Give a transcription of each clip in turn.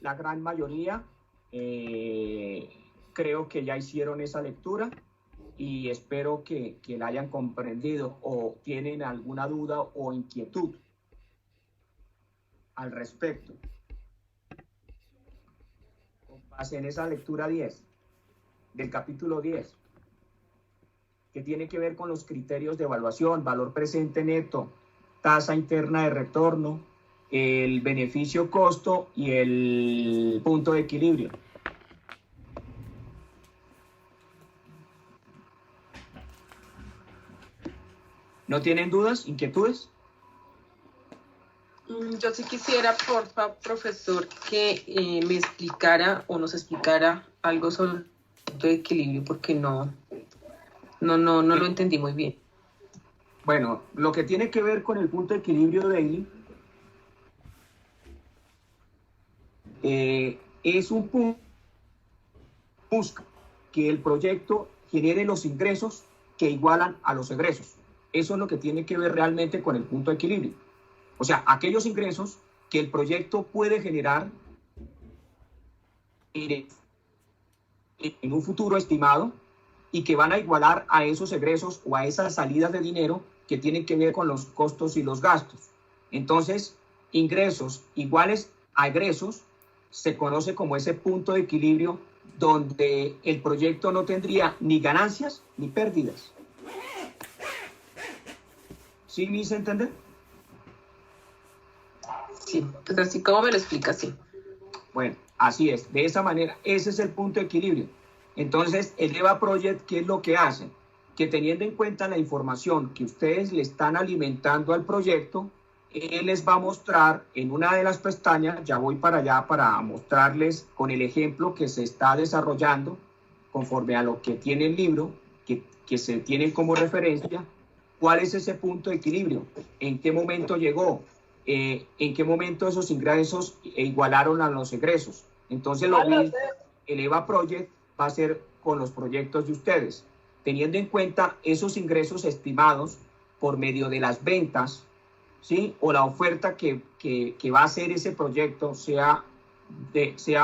la gran mayoría creo que ya hicieron esa lectura y espero que la hayan comprendido o tienen alguna duda o inquietud al respecto. Con base en esa lectura 10, del capítulo 10, que tiene que ver con los criterios de evaluación, valor presente neto, tasa interna de retorno, el beneficio costo y el punto de equilibrio. ¿No tienen dudas, inquietudes? Yo sí quisiera, porfa, profesor, que me explicara o nos explicara algo sobre el punto de equilibrio, porque no lo entendí muy bien. Bueno, lo que tiene que ver con el punto de equilibrio daily es un punto que busca que el proyecto genere los ingresos que igualan a los egresos. Eso es lo que tiene que ver realmente con el punto de equilibrio. O sea, aquellos ingresos que el proyecto puede generar en un futuro estimado y que van a igualar a esos egresos o a esas salidas de dinero que tienen que ver con los costos y los gastos. Entonces, ingresos iguales a egresos se conoce como ese punto de equilibrio donde el proyecto no tendría ni ganancias ni pérdidas. ¿Sí me hice entender? Sí, pues así como me lo explica, sí. Bueno, así es, de esa manera, ese es el punto de equilibrio. Entonces, el EVA Project, ¿qué es lo que hace? Que teniendo en cuenta la información que ustedes le están alimentando al proyecto, él les va a mostrar en una de las pestañas, ya voy para allá para mostrarles con el ejemplo que se está desarrollando conforme a lo que tiene el libro, que se tienen como referencia, cuál es ese punto de equilibrio, en qué momento llegó, en qué momento esos ingresos igualaron a los egresos. Entonces, lo mismo, el EVA Project va a ser con los proyectos de ustedes, teniendo en cuenta esos ingresos estimados por medio de las ventas, ¿sí? O la oferta que va a hacer ese proyecto, sea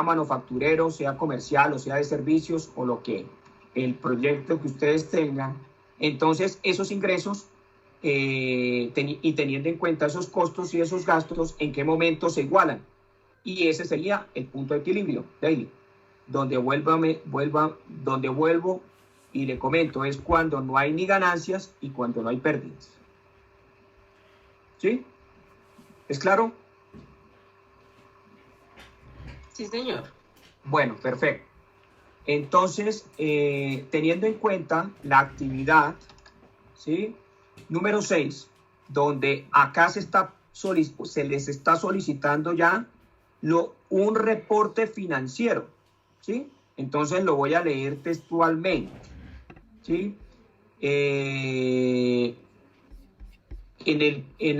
manufacturero, sea comercial o sea de servicios o lo que el proyecto que ustedes tengan. Entonces, esos ingresos y teniendo en cuenta esos costos y esos gastos, en qué momento se igualan. Y ese sería el punto de equilibrio, daily, donde vuelvo y le comento, es cuando no hay ni ganancias y cuando no hay pérdidas. ¿Sí? ¿Es claro? Sí, señor. Bueno, perfecto. Entonces, teniendo en cuenta la actividad, ¿sí? Número 6, donde acá se les está solicitando ya un reporte financiero, ¿sí? Entonces lo voy a leer textualmente, ¿sí? En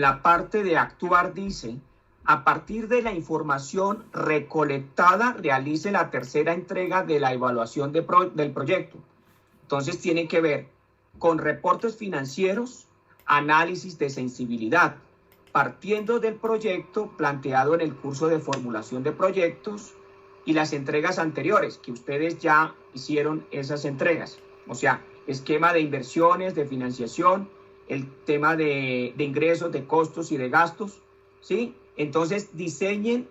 la parte de actuar dice, a partir de la información recolectada, realice la tercera entrega de la evaluación del proyecto. Entonces tiene que ver con reportes financieros, análisis de sensibilidad, partiendo del proyecto planteado en el curso de formulación de proyectos y las entregas anteriores, que ustedes ya hicieron esas entregas. O sea, esquema de inversiones, de financiación, el tema de ingresos, de costos y de gastos, ¿sí? Entonces diseñen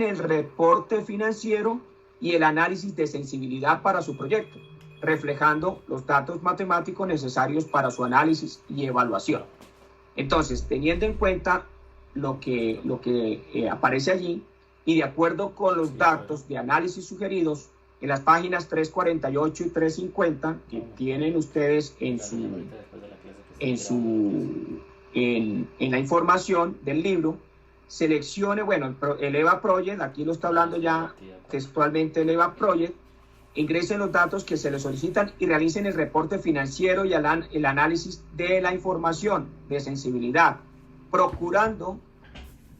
el reporte financiero y el análisis de sensibilidad para su proyecto, reflejando los datos matemáticos necesarios para su análisis y evaluación. Entonces, teniendo en cuenta lo que aparece allí y de acuerdo con los datos de análisis sugeridos en las páginas 348 y 350 que tienen ustedes en la información del libro, seleccione, el EVA Project, aquí lo está hablando ya textualmente el EVA Project, ingresen los datos que se les solicitan y realicen el reporte financiero y el análisis de la información de sensibilidad, procurando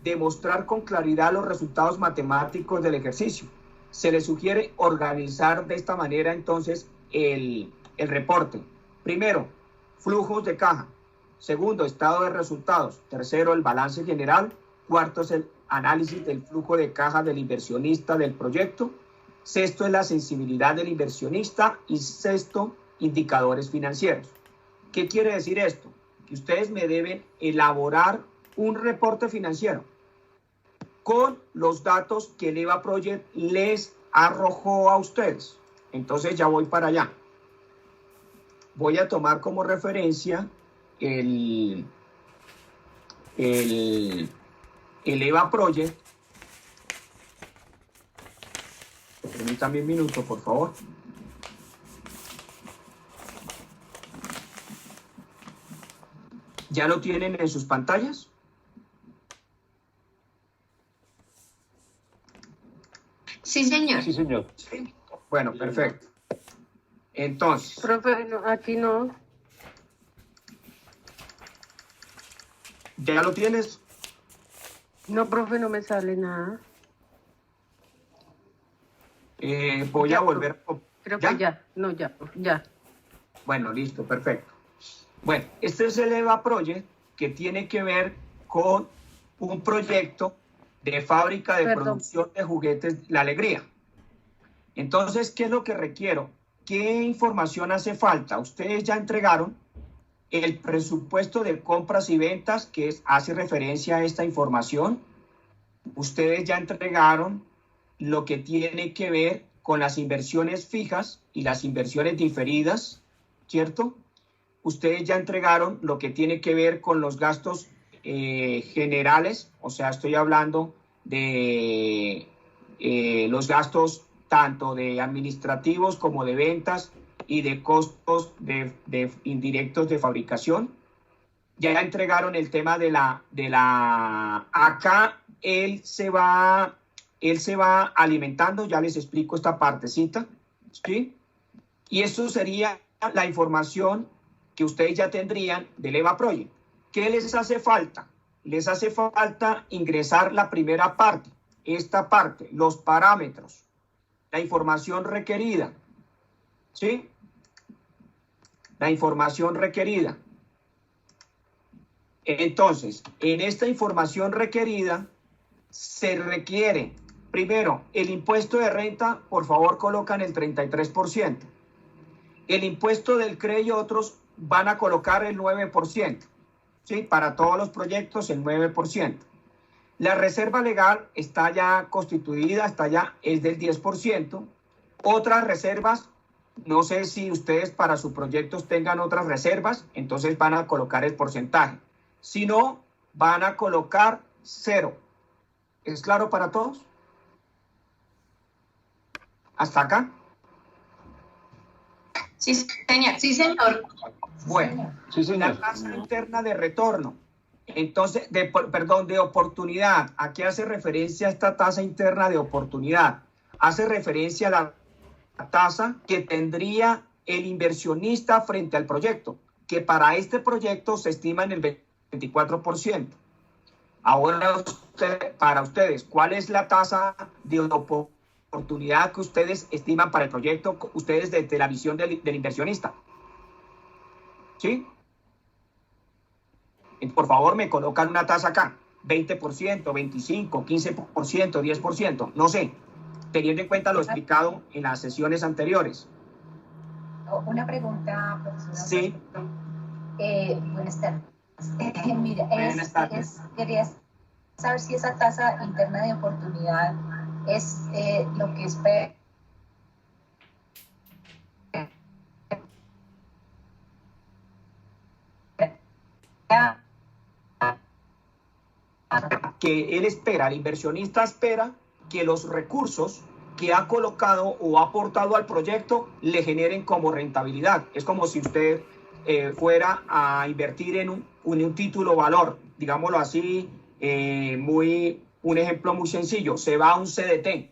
demostrar con claridad los resultados matemáticos del ejercicio. Se les sugiere organizar de esta manera entonces el reporte. Primero, flujos de caja. Segundo, estado de resultados. Tercero, el balance general. Cuarto es el análisis del flujo de caja del inversionista del proyecto. Sexto es la sensibilidad del inversionista. Y sexto, indicadores financieros. ¿Qué quiere decir esto? Que ustedes me deben elaborar un reporte financiero con los datos que el EVA Project les arrojó a ustedes. Entonces ya voy para allá. Voy a tomar como referencia el EVA Project. Permítanme un minuto, por favor. ¿Ya lo tienen en sus pantallas? Sí, señor. Sí, señor. Sí. Bueno, perfecto. Entonces, Profe, no, aquí no. ¿ya lo tienes? No, profe, no me sale nada. Voy a volver. Creo ¿Ya? que ya. No, ya, ya. Bueno, listo, perfecto. Bueno, este es el EVA Project que tiene que ver con un proyecto de fábrica de producción de juguetes La Alegría. Entonces, ¿qué es lo que requiero? ¿Qué información hace falta? Ustedes ya entregaron el presupuesto de compras y ventas que hace referencia a esta información. Ustedes ya entregaron lo que tiene que ver con las inversiones fijas y las inversiones diferidas, ¿cierto? Ustedes ya entregaron lo que tiene que ver con los gastos generales, o sea, estoy hablando de los gastos tanto de administrativos como de ventas y de costos de indirectos de fabricación. Ya entregaron el tema de la acá él se va alimentando, ya les explico esta partecita, ¿sí? Y eso sería la información que ustedes ya tendrían del EVA Project. ¿Qué les hace falta? Les hace falta ingresar la primera parte, esta parte, los parámetros, la información requerida, ¿sí? La información requerida. Entonces, en esta información requerida se requiere, primero, el impuesto de renta, por favor colocan el 33%. El impuesto del CRE y otros van a colocar el 9%, ¿sí? Para todos los proyectos el 9%. La reserva legal está ya constituida, es del 10%. Otras reservas, no sé si ustedes para sus proyectos tengan otras reservas, entonces van a colocar el porcentaje. Si no, van a colocar 0. ¿Es claro para todos? ¿Hasta acá? Sí, señor. Sí, señor. Bueno, Sí, señor. la tasa interna de retorno, entonces, de oportunidad. ¿A qué hace referencia esta tasa interna de oportunidad? Hace referencia a la tasa que tendría el inversionista frente al proyecto, que para este proyecto se estima en el 24%. Ahora, para ustedes, ¿cuál es la tasa de oportunidad que ustedes estiman para el proyecto, ustedes desde la visión del inversionista? ¿Sí? Por favor, me colocan una tasa acá, 20%, 25%, 15%, 10%, no sé, teniendo en cuenta lo explicado en las sesiones anteriores. Una pregunta, profesora. Sí. Buenas tardes. Mira, Buenas tardes. quería saber si esa tasa interna de oportunidad es lo que espera que él espera, el inversionista espera que los recursos que ha colocado o ha aportado al proyecto le generen como rentabilidad. Es como si usted fuera a invertir en un título valor, digámoslo así, un ejemplo muy sencillo, se va a un CDT,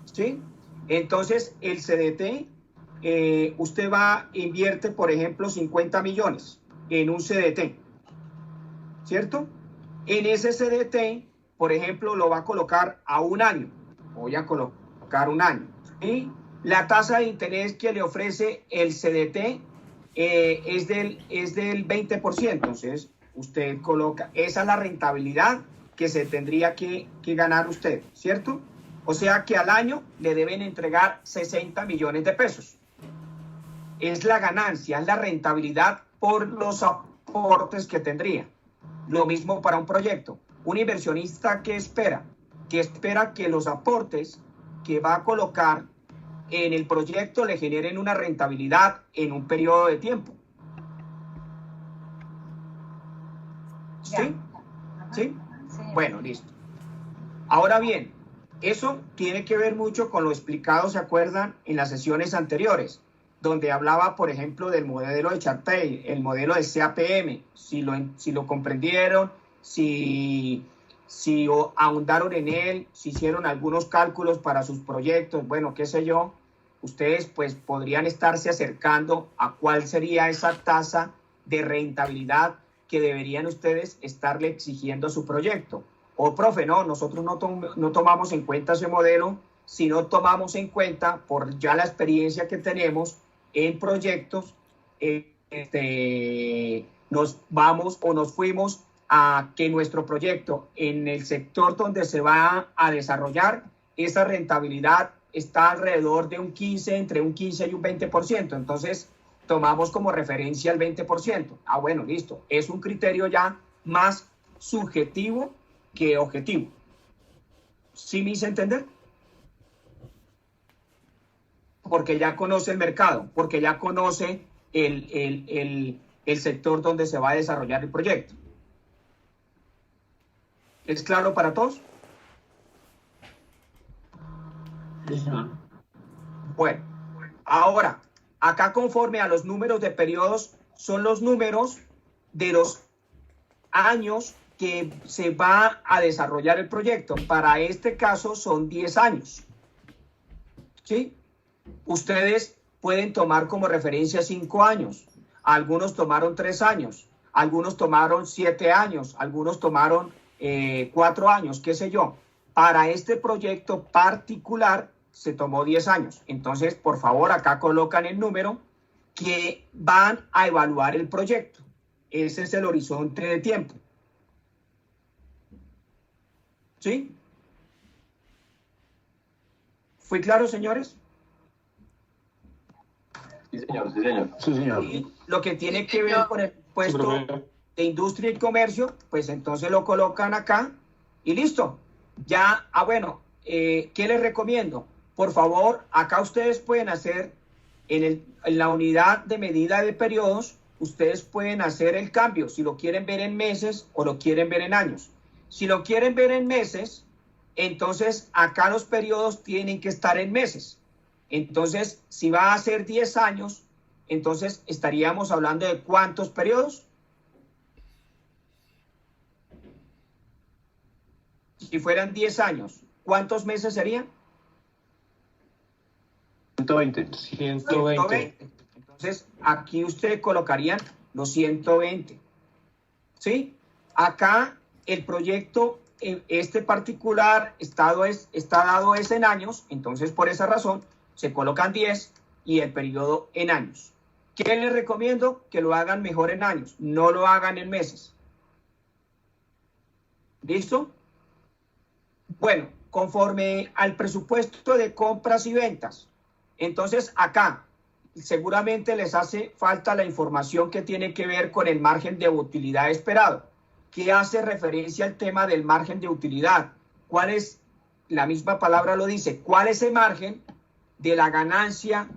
¿sí? Entonces, el CDT, usted invierte, por ejemplo, 50 millones en un CDT, ¿cierto? En ese CDT, por ejemplo, lo va a colocar a un año. Voy a colocar un año. Y la tasa de interés que le ofrece el CDT es del 20%. Entonces, usted coloca, esa es la rentabilidad que se tendría que ganar usted, ¿cierto? O sea que al año le deben entregar 60 millones de pesos. Es la ganancia, es la rentabilidad por los aportes que tendría. Lo mismo para un proyecto. Un inversionista que espera que los aportes que va a colocar en el proyecto le generen una rentabilidad en un periodo de tiempo. ¿Sí? ¿Sí? Bueno, listo. Ahora bien, eso tiene que ver mucho con lo explicado, ¿se acuerdan? En las sesiones anteriores, donde hablaba, por ejemplo, del modelo de Charpey, el modelo de CAPM, si lo comprendieron, si ahondaron en él, si hicieron algunos cálculos para sus proyectos, bueno, qué sé yo, ustedes pues podrían estarse acercando a cuál sería esa tasa de rentabilidad que deberían ustedes estarle exigiendo a su proyecto. O profe, no, nosotros no tomamos en cuenta ese modelo, sino tomamos en cuenta, por ya la experiencia que tenemos en proyectos, nos vamos o nos fuimos a que nuestro proyecto en el sector donde se va a desarrollar, esa rentabilidad está alrededor de entre un 15 y un 20%. Entonces, tomamos como referencia el 20%. Ah, bueno, listo. Es un criterio ya más subjetivo que objetivo. ¿Sí me hice entender? Porque ya conoce el mercado, porque ya conoce el sector donde se va a desarrollar el proyecto. ¿Es claro para todos? Bueno, ahora, acá conforme a los números de periodos, son los números de los años que se va a desarrollar el proyecto. Para este caso son 10 años. ¿Sí? Ustedes pueden tomar como referencia 5 años. Algunos tomaron 3 años. Algunos tomaron 7 años. Algunos tomaron 4 años, qué sé yo. Para este proyecto particular se tomó 10 años. Entonces, por favor, acá colocan el número que van a evaluar el proyecto. Ese es el horizonte de tiempo. ¿Sí? ¿Fui claro, señores? Sí, señor, sí, señor. Sí, señor. Y lo que tiene que ver con el puesto de industria y comercio, pues entonces lo colocan acá y listo. Ya, bueno, ¿qué les recomiendo? Por favor, acá ustedes pueden hacer, en la unidad de medida de periodos, ustedes pueden hacer el cambio, si lo quieren ver en meses o lo quieren ver en años. Si lo quieren ver en meses, entonces acá los periodos tienen que estar en meses. Entonces, si va a ser 10 años, entonces estaríamos hablando de ¿cuántos periodos? Si fueran 10 años, ¿cuántos meses serían? 120. 120. Entonces, aquí ustedes colocarían los 120. ¿Sí? Acá el proyecto, este particular está dado es en años, entonces por esa razón se colocan 10 y el periodo en años. ¿Qué les recomiendo? Que lo hagan mejor en años, no lo hagan en meses. ¿Listo? Bueno, conforme al presupuesto de compras y ventas, entonces acá seguramente les hace falta la información que tiene que ver con el margen de utilidad esperado, que hace referencia al tema del margen de utilidad. ¿Cuál es? La misma palabra lo dice. ¿Cuál es el margen de la ganancia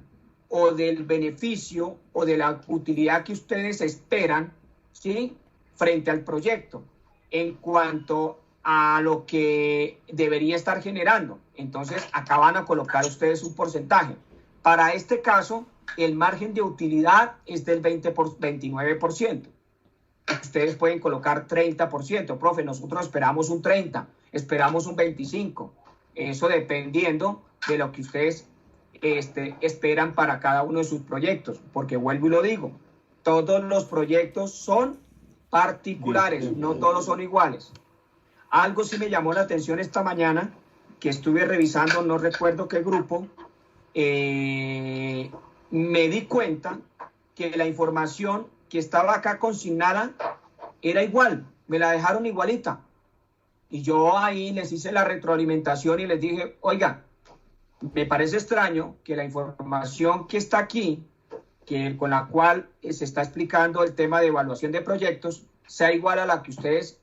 o del beneficio o de la utilidad que ustedes esperan, ¿sí?, frente al proyecto en cuanto a lo que debería estar generando? Entonces, acá van a colocar ustedes un porcentaje. Para este caso, el margen de utilidad es del 29%. Ustedes pueden colocar 30%. Profe, nosotros esperamos un 30%, esperamos un 25%. Eso dependiendo de lo que ustedes esperan para cada uno de sus proyectos. Porque vuelvo y lo digo, todos los proyectos son particulares, no todos son iguales. Algo sí me llamó la atención esta mañana, que estuve revisando, no recuerdo qué grupo, me di cuenta que la información que estaba acá consignada era igual, me la dejaron igualita. Y yo ahí les hice la retroalimentación y les dije, oiga, me parece extraño que la información que está aquí, con la cual se está explicando el tema de evaluación de proyectos, sea igual a la que ustedes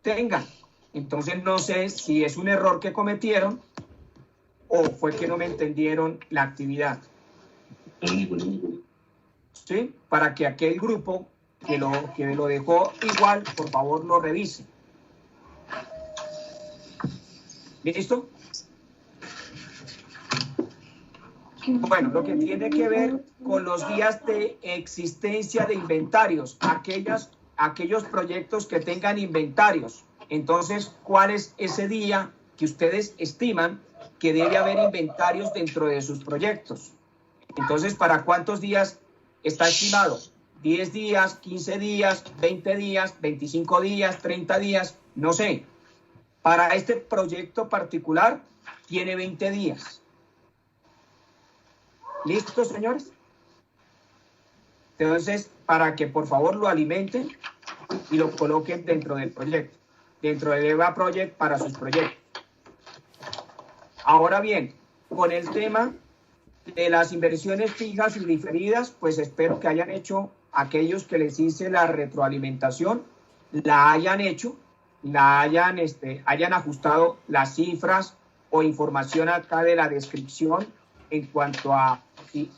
tengan. Entonces no sé si es un error que cometieron o fue que no me entendieron la actividad. ¿Sí? Para que aquel grupo que lo dejó igual, por favor lo revise. ¿Listo? Bueno, lo que tiene que ver con los días de existencia de inventarios, aquellos proyectos que tengan inventarios. Entonces, ¿cuál es ese día que ustedes estiman que debe haber inventarios dentro de sus proyectos? Entonces, ¿para cuántos días está estimado? 10 días, 15 días, 20 días, 25 días, 30 días, no sé. Para este proyecto particular tiene 20 días. ¿Listos, señores? Entonces, para que por favor lo alimenten y lo coloquen dentro del proyecto, dentro del EVA Project para sus proyectos. Ahora bien, con el tema de las inversiones fijas y diferidas, pues espero que hayan hecho aquellos que les hice la retroalimentación, la hayan hecho, hayan ajustado las cifras o información acá de la descripción en cuanto a si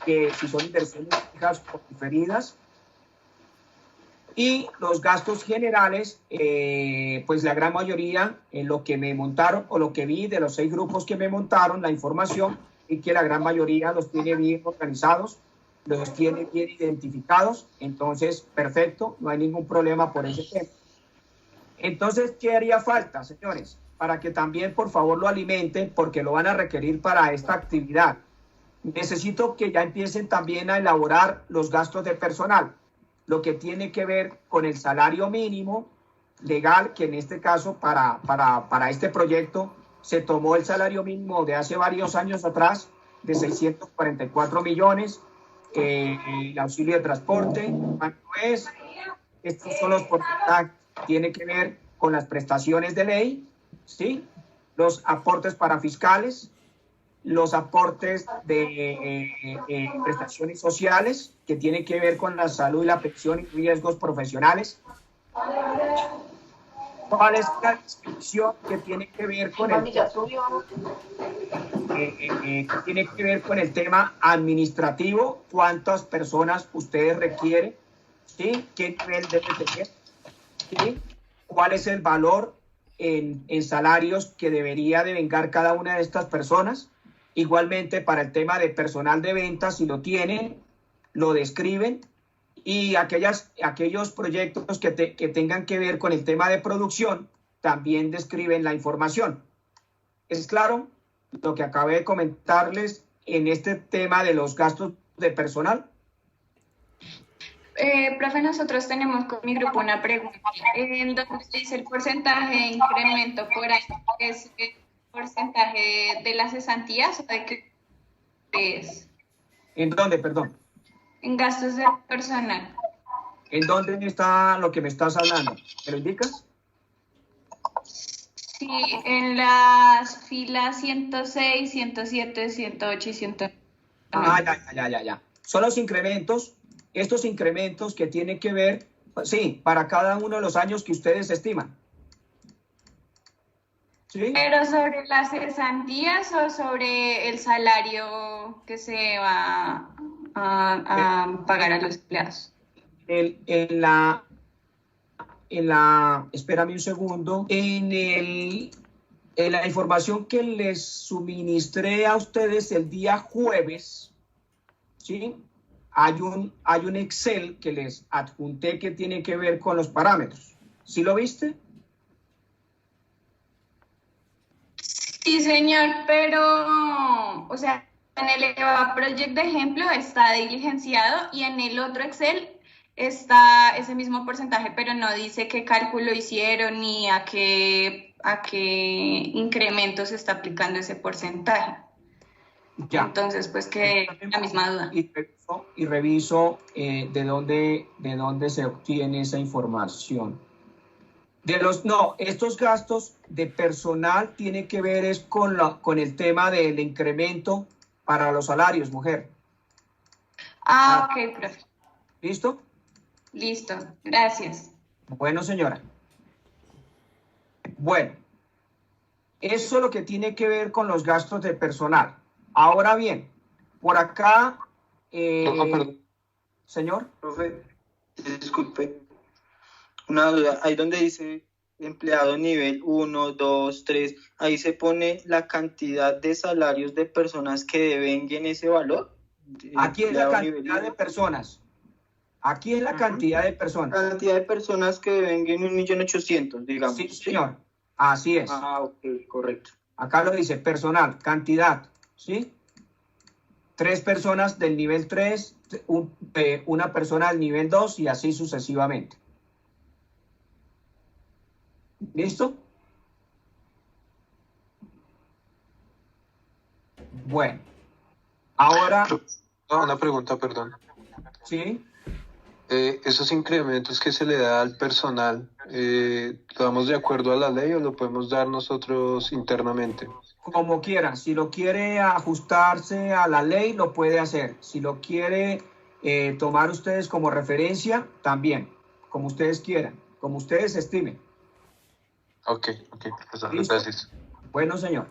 son inversiones fijas o diferidas. Y los gastos generales, pues la gran mayoría en lo que me montaron o lo que vi de los 6 grupos que me montaron, la información, y que la gran mayoría los tiene bien organizados, los tiene bien identificados. Entonces, perfecto, no hay ningún problema por ese tema. Entonces, ¿qué haría falta, señores? Para que también, por favor, lo alimenten, porque lo van a requerir para esta actividad. Necesito que ya empiecen también a elaborar los gastos de personal, lo que tiene que ver con el salario mínimo legal, que en este caso para este proyecto se tomó el salario mínimo de hace varios años atrás de 644 millones, el auxilio de transporte, ¿cuánto es? Estos son los porcentajes que tiene que ver con las prestaciones de ley, ¿sí? Los aportes para fiscales, los aportes de prestaciones sociales, que tiene que ver con la salud y la pensión y riesgos profesionales. ¿Cuál es la descripción que tiene que ver con el tema administrativo? ¿Cuántas personas ustedes requieren? ¿Sí? ¿Qué nivel debe tener? ¿Sí? ¿Cuál es el valor en salarios que debería devengar cada una de estas personas? Igualmente para el tema de personal de ventas, si lo tienen, lo describen. Y aquellos proyectos que tengan que ver con el tema de producción, también describen la información. ¿Es claro lo que acabé de comentarles en este tema de los gastos de personal? Profe, nosotros tenemos con mi grupo una pregunta. ¿En dónde dice el porcentaje de incremento por año? ¿Es el porcentaje de las cesantías o de qué es? ¿En dónde, perdón? En gastos de personal. ¿En dónde está lo que me estás hablando? ¿Me lo indicas? Sí, en las filas 106, 107, 108 y 109. Ya. Son los incrementos, estos incrementos que tienen que ver, sí, para cada uno de los años que ustedes estiman. ¿Sí? ¿Pero sobre las cesantías o sobre el salario que se va a pagar a los empleados? Espérame un segundo, en la información que les suministré a ustedes el día jueves, ¿sí? Hay un Excel que les adjunté que tiene que ver con los parámetros. ¿Sí lo viste? Sí, señor, pero, o sea, en el EVA Project de ejemplo está diligenciado y en el otro Excel está ese mismo porcentaje, pero no dice qué cálculo hicieron ni a qué incremento se está aplicando ese porcentaje. Ya. Entonces, pues que la misma duda. Y reviso de dónde se obtiene esa información. No, estos gastos de personal tienen que ver es con el tema del incremento para los salarios, mujer. Ok, profe. ¿Listo? Listo, gracias. Bueno, señora. Bueno, eso es lo que tiene que ver con los gastos de personal. Ahora bien, por acá, Perdón, señor. profe, disculpe. Una duda, ahí donde dice empleado nivel 1, 2, 3, ahí se pone la cantidad de salarios de personas que devenguen ese valor. Aquí es la Empleado nivel cantidad de 1. personas. Aquí es la Ajá. cantidad de personas. Cantidad de personas que devenguen 1.800.000, digamos. Sí, señor. Así es. Ok, correcto. Acá lo dice, personal, cantidad, ¿sí? 3 personas del nivel 3, una persona del nivel 2 y así sucesivamente. ¿Listo? Bueno. Ahora, Una pregunta, perdón. ¿sí? Esos incrementos que se le da al personal, ¿lo damos de acuerdo a la ley o lo podemos dar nosotros internamente? Como quiera, si lo quiere ajustarse a la ley, lo puede hacer. Si lo quiere tomar ustedes como referencia, también, como ustedes quieran, como ustedes estimen. Ok, profesor, ¿Listo? gracias. Bueno, señor.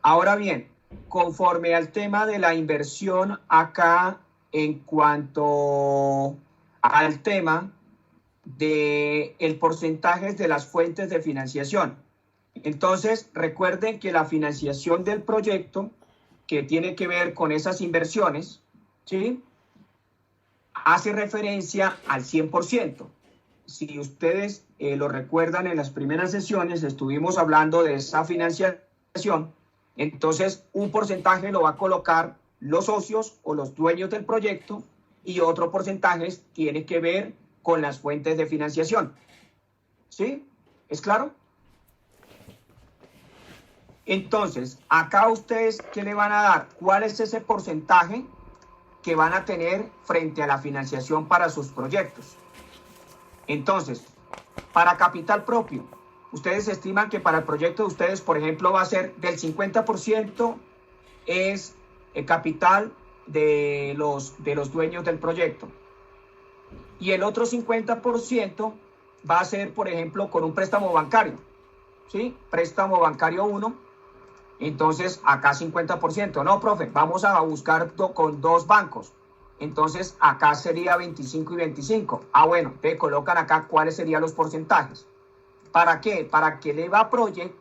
Ahora bien, conforme al tema de la inversión acá, en cuanto al tema del porcentaje de las fuentes de financiación. Entonces, recuerden que la financiación del proyecto, que tiene que ver con esas inversiones, ¿sí?, hace referencia al 100%. Si ustedes lo recuerdan, en las primeras sesiones estuvimos hablando de esa financiación. Entonces, un porcentaje lo va a colocar los socios o los dueños del proyecto y otro porcentaje tiene que ver con las fuentes de financiación. ¿Sí? ¿Es claro? Entonces, acá ustedes, ¿qué le van a dar? ¿Cuál es ese porcentaje que van a tener frente a la financiación para sus proyectos? Entonces, para capital propio, ustedes estiman que para el proyecto de ustedes, por ejemplo, va a ser del 50% es el capital de los dueños del proyecto. Y el otro 50% va a ser, por ejemplo, con un préstamo bancario. ¿Sí? Préstamo bancario 1. Entonces, acá 50%. No, profe, vamos a buscar con 2 bancos. Entonces, acá sería 25 y 25. Bueno, te colocan acá cuáles serían los porcentajes. ¿Para qué? Para que el EVA Project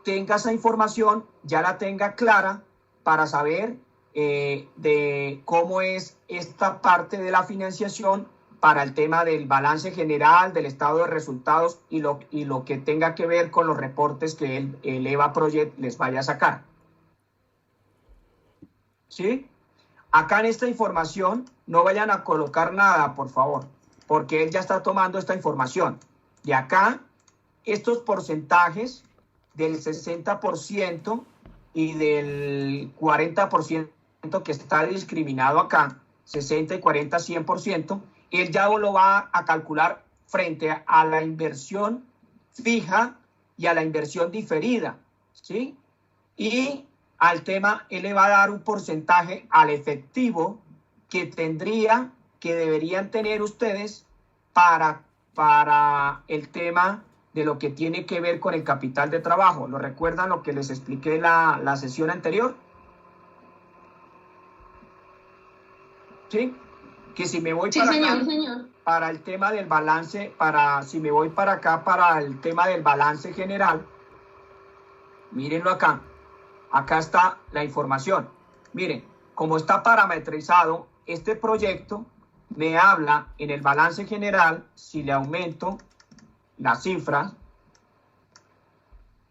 tenga esa información, ya la tenga clara para saber de cómo es esta parte de la financiación para el tema del balance general, del estado de resultados y lo que tenga que ver con los reportes que el EVA Project les vaya a sacar. ¿Sí? Acá en esta información no vayan a colocar nada, por favor, porque él ya está tomando esta información. De acá, estos porcentajes del 60% y del 40% que está discriminado acá, 60 y 40, 100%, él ya lo va a calcular frente a la inversión fija y a la inversión diferida, ¿sí? Y al tema, él le va a dar un porcentaje al efectivo que deberían tener ustedes para el tema de lo que tiene que ver con el capital de trabajo. ¿Lo recuerdan lo que les expliqué la sesión anterior? ¿Sí? Que si me voy para acá, para el tema del balance, si me voy para acá para el tema del balance general, mírenlo acá. Acá está la información. Miren, como está parametrizado, este proyecto me habla en el balance general, si le aumento las cifras,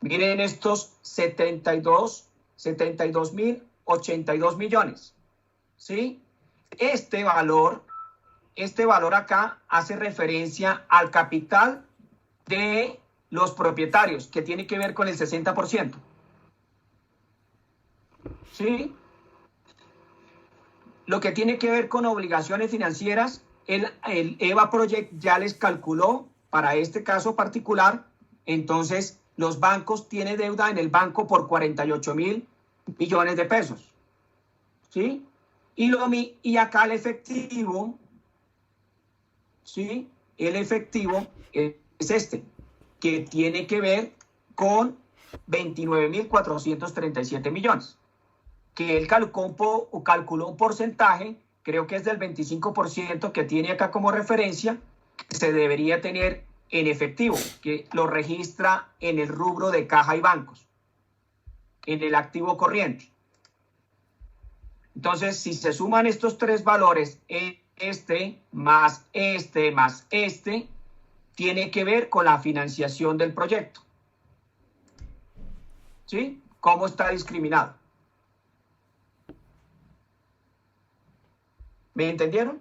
miren estos 72.082 millones, ¿sí? Este valor acá hace referencia al capital de los propietarios, que tiene que ver con el 60%. ¿Sí? Lo que tiene que ver con obligaciones financieras, el EVA Project ya les calculó para este caso particular, entonces los bancos tienen deuda en el banco por 48.000 millones de pesos. ¿Sí? Y acá el efectivo, ¿sí? El efectivo es este, que tiene que ver con 29.437 millones, que él calculó un porcentaje, creo que es del 25% que tiene acá como referencia, que se debería tener en efectivo, que lo registra en el rubro de caja y bancos, en el activo corriente. Entonces, si se suman estos tres valores, este, tiene que ver con la financiación del proyecto. ¿Sí? ¿Cómo está discriminado? ¿Me entendieron?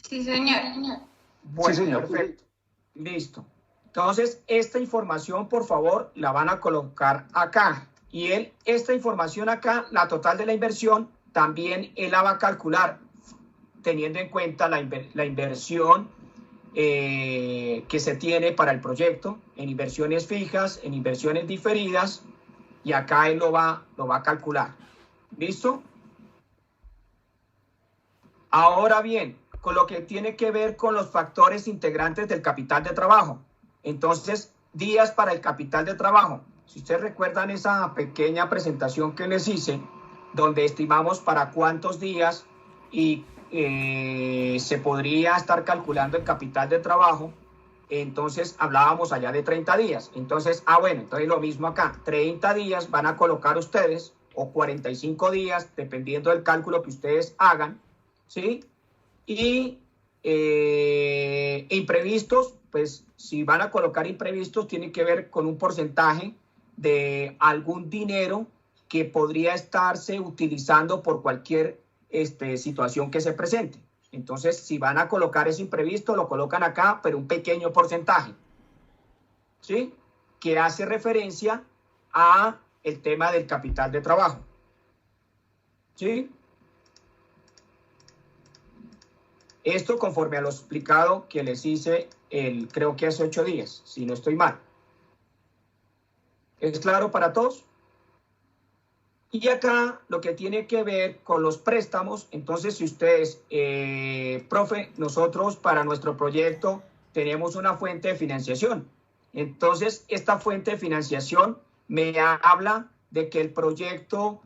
Sí, señor. Bueno, Sí, señor. perfecto. Listo. Entonces, esta información, por favor, la van a colocar acá. Y esta información acá, la total de la inversión, también él la va a calcular, teniendo en cuenta la inversión que se tiene para el proyecto, en inversiones fijas, en inversiones diferidas, y acá él lo va a calcular. ¿Listo? Ahora bien, con lo que tiene que ver con los factores integrantes del capital de trabajo. Entonces, días para el capital de trabajo. Si ustedes recuerdan esa pequeña presentación que les hice, donde estimamos para cuántos días y se podría estar calculando el capital de trabajo, entonces hablábamos allá de 30 días. Entonces, bueno, entonces lo mismo acá, 30 días van a colocar ustedes, o 45 días, dependiendo del cálculo que ustedes hagan, ¿sí? Y imprevistos, pues si van a colocar imprevistos, tiene que ver con un porcentaje de algún dinero que podría estarse utilizando por cualquier situación que se presente. Entonces, si van a colocar ese imprevisto, lo colocan acá, pero un pequeño porcentaje, ¿sí? Que hace referencia a el tema del capital de trabajo, ¿sí? Esto conforme a lo explicado que les hice, creo que hace 8 días, si no estoy mal. ¿Es claro para todos? Y acá lo que tiene que ver con los préstamos, entonces si ustedes, profe, nosotros para nuestro proyecto tenemos una fuente de financiación. Entonces, esta fuente de financiación me habla de que el proyecto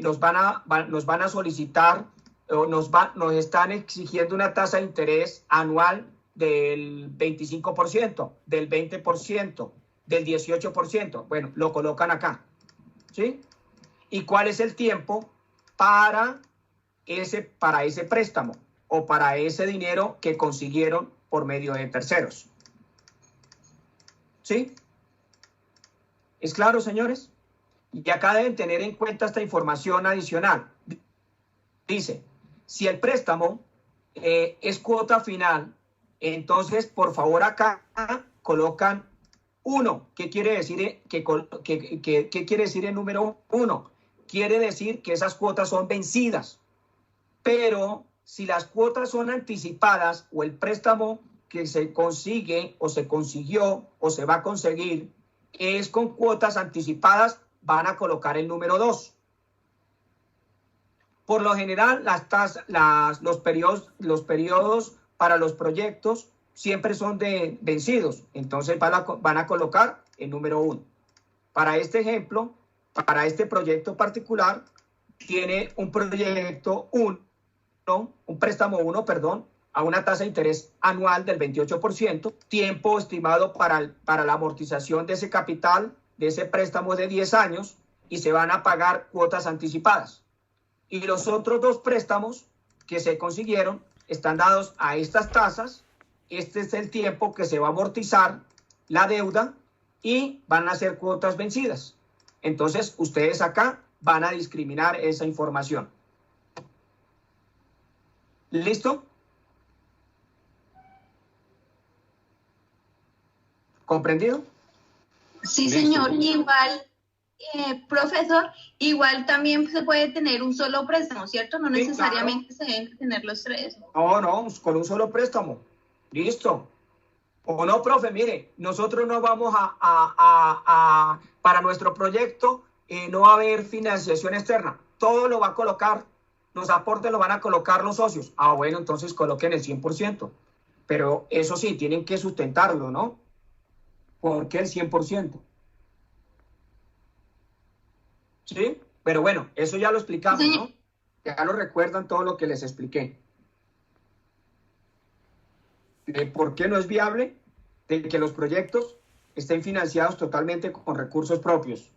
nos van a solicitar, o nos están exigiendo una tasa de interés anual del 25%, del 20%, del 18%. Bueno, lo colocan acá, ¿sí? ¿Y cuál es el tiempo para ese préstamo o para ese dinero que consiguieron por medio de terceros? ¿Sí? ¿Es claro, señores? Y acá deben tener en cuenta esta información adicional. Dice, si el préstamo es cuota final, entonces, por favor, acá colocan 1. ¿Qué quiere decir? ¿Qué quiere decir el número 1? Quiere decir que esas cuotas son vencidas. Pero si las cuotas son anticipadas o el préstamo que se consigue o se consiguió o se va a conseguir es con cuotas anticipadas, van a colocar el número 2. Por lo general, los periodos para los proyectos siempre son de vencidos. Entonces van a colocar el número 1. Para este ejemplo, para este proyecto particular, tiene un préstamo 1, a una tasa de interés anual del 28%, tiempo estimado para la amortización de ese capital, de ese préstamo de 10 años, y se van a pagar cuotas anticipadas. Y los otros 2 préstamos que se consiguieron están dados a estas tasas. Este es el tiempo que se va a amortizar la deuda y van a ser cuotas vencidas. Entonces, ustedes acá van a discriminar esa información. ¿Listo? ¿Comprendido? Sí, señor. Igual, profesor, igual también se puede tener un solo préstamo, ¿cierto? No Sí, necesariamente claro. Se deben tener los 3. No, con un solo préstamo. Listo. O no, profe, mire, nosotros no vamos para nuestro proyecto, no va a haber financiación externa. Todo lo va a colocar, los aportes lo van a colocar los socios. Ah, bueno, entonces coloquen el 100%. Pero eso sí, tienen que sustentarlo, ¿no? ¿Por qué el 100%? ¿Sí? Pero bueno, eso ya lo explicamos, ¿no? Ya lo recuerdan todo lo que les expliqué. ¿Por qué no es viable de que los proyectos estén financiados totalmente con recursos propios?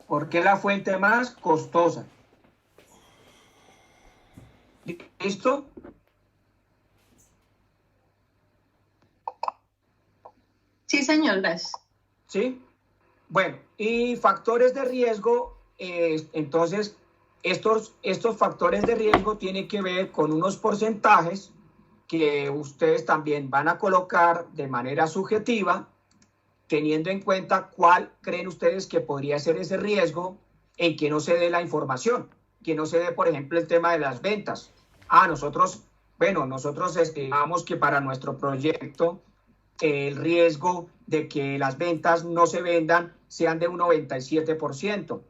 ¿Por qué la fuente más costosa? ¿Listo? Sí, señor, gracias. ¿Sí? Bueno, y factores de riesgo, entonces, estos factores de riesgo tienen que ver con unos porcentajes que ustedes también van a colocar de manera subjetiva, teniendo en cuenta cuál creen ustedes que podría ser ese riesgo en que no se dé la información, que no se dé, por ejemplo, el tema de las ventas. Nosotros estimamos que para nuestro proyecto el riesgo de que las ventas no se vendan sean de un 97%.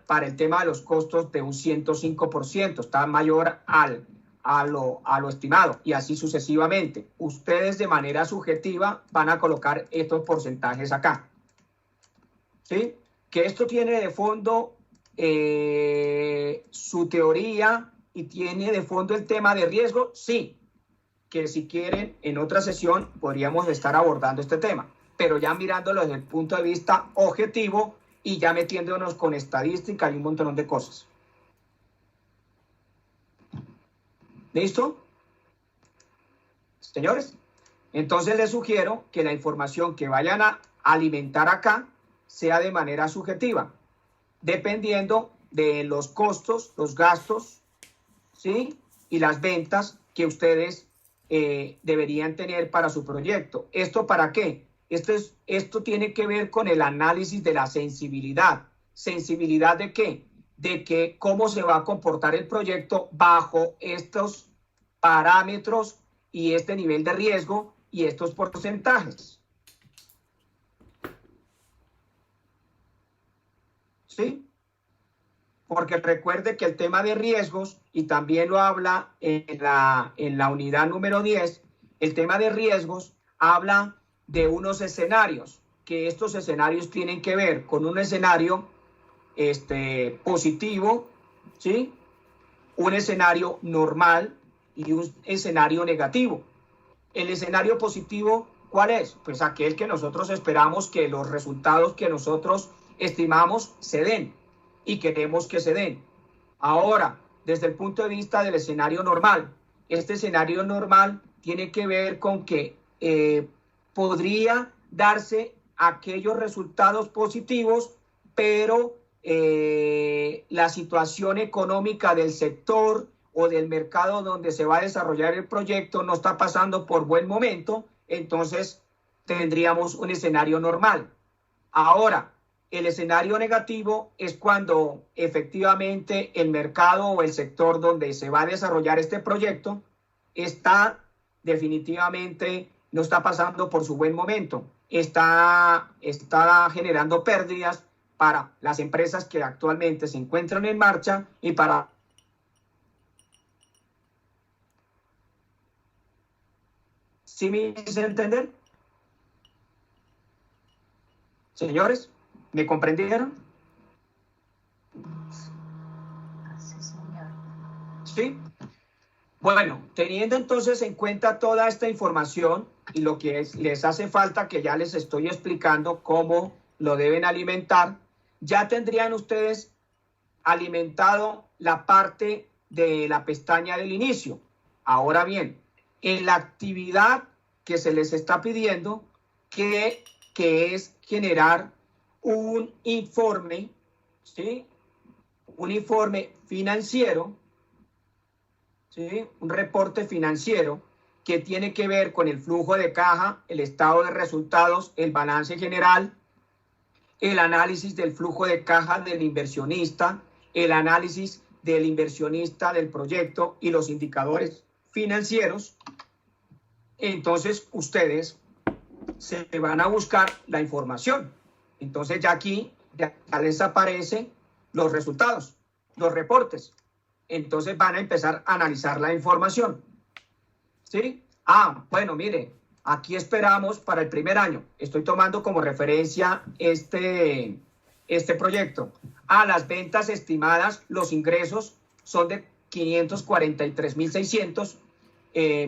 Para el tema de los costos de un 105%, está mayor a lo estimado, y así sucesivamente. Ustedes de manera subjetiva van a colocar estos porcentajes acá. ¿Sí? Que esto tiene de fondo su teoría y tiene de fondo el tema de riesgo, sí. Que si quieren, en otra sesión podríamos estar abordando este tema, pero ya mirándolo desde el punto de vista objetivo y ya metiéndonos con estadística y un montón de cosas. ¿Listo? Señores, entonces les sugiero que la información que vayan a alimentar acá sea de manera subjetiva, dependiendo de los costos, los gastos, ¿sí? Y las ventas que ustedes deberían tener para su proyecto. ¿Esto para qué? Esto tiene que ver con el análisis de la sensibilidad. ¿Sensibilidad de qué? De que cómo se va a comportar el proyecto bajo estos parámetros y este nivel de riesgo y estos porcentajes. ¿Sí? Porque recuerde que el tema de riesgos, y también lo habla en la unidad número 10, el tema de riesgos habla de unos escenarios, que estos escenarios tienen que ver con un escenario positivo, ¿sí? Un escenario normal y un escenario negativo. El escenario positivo, ¿cuál es? Pues aquel que nosotros esperamos que los resultados que nosotros estimamos se den y queremos que se den. Ahora, desde el punto de vista del escenario normal, este escenario normal tiene que ver con que podría darse aquellos resultados positivos, pero la situación económica del sector o del mercado donde se va a desarrollar el proyecto no está pasando por buen momento, entonces tendríamos un escenario normal. Ahora, el escenario negativo es cuando efectivamente el mercado o el sector donde se va a desarrollar este proyecto está definitivamente, no está pasando por su buen momento, está generando pérdidas para las empresas que actualmente se encuentran en marcha y para... ¿Sí me hice entender? Señores, ¿me comprendieron? Sí, señor. ¿Sí? Bueno, teniendo entonces en cuenta toda esta información y lo que les hace falta, que ya les estoy explicando cómo lo deben alimentar, ya tendrían ustedes alimentado la parte de la pestaña del inicio. Ahora bien, en la actividad que se les está pidiendo, que es generar un informe, ¿sí? Un informe financiero, ¿sí? Un reporte financiero que tiene que ver con el flujo de caja, el estado de resultados, el balance general, el análisis del flujo de caja del inversionista, el análisis del inversionista del proyecto y los indicadores financieros, entonces ustedes se van a buscar la información. Entonces ya aquí ya les aparecen los resultados, los reportes. Entonces van a empezar a analizar la información. ¿Sí? Bueno, mire, aquí esperamos para el primer año. Estoy tomando como referencia este proyecto. Las ventas estimadas, los ingresos son de 543.600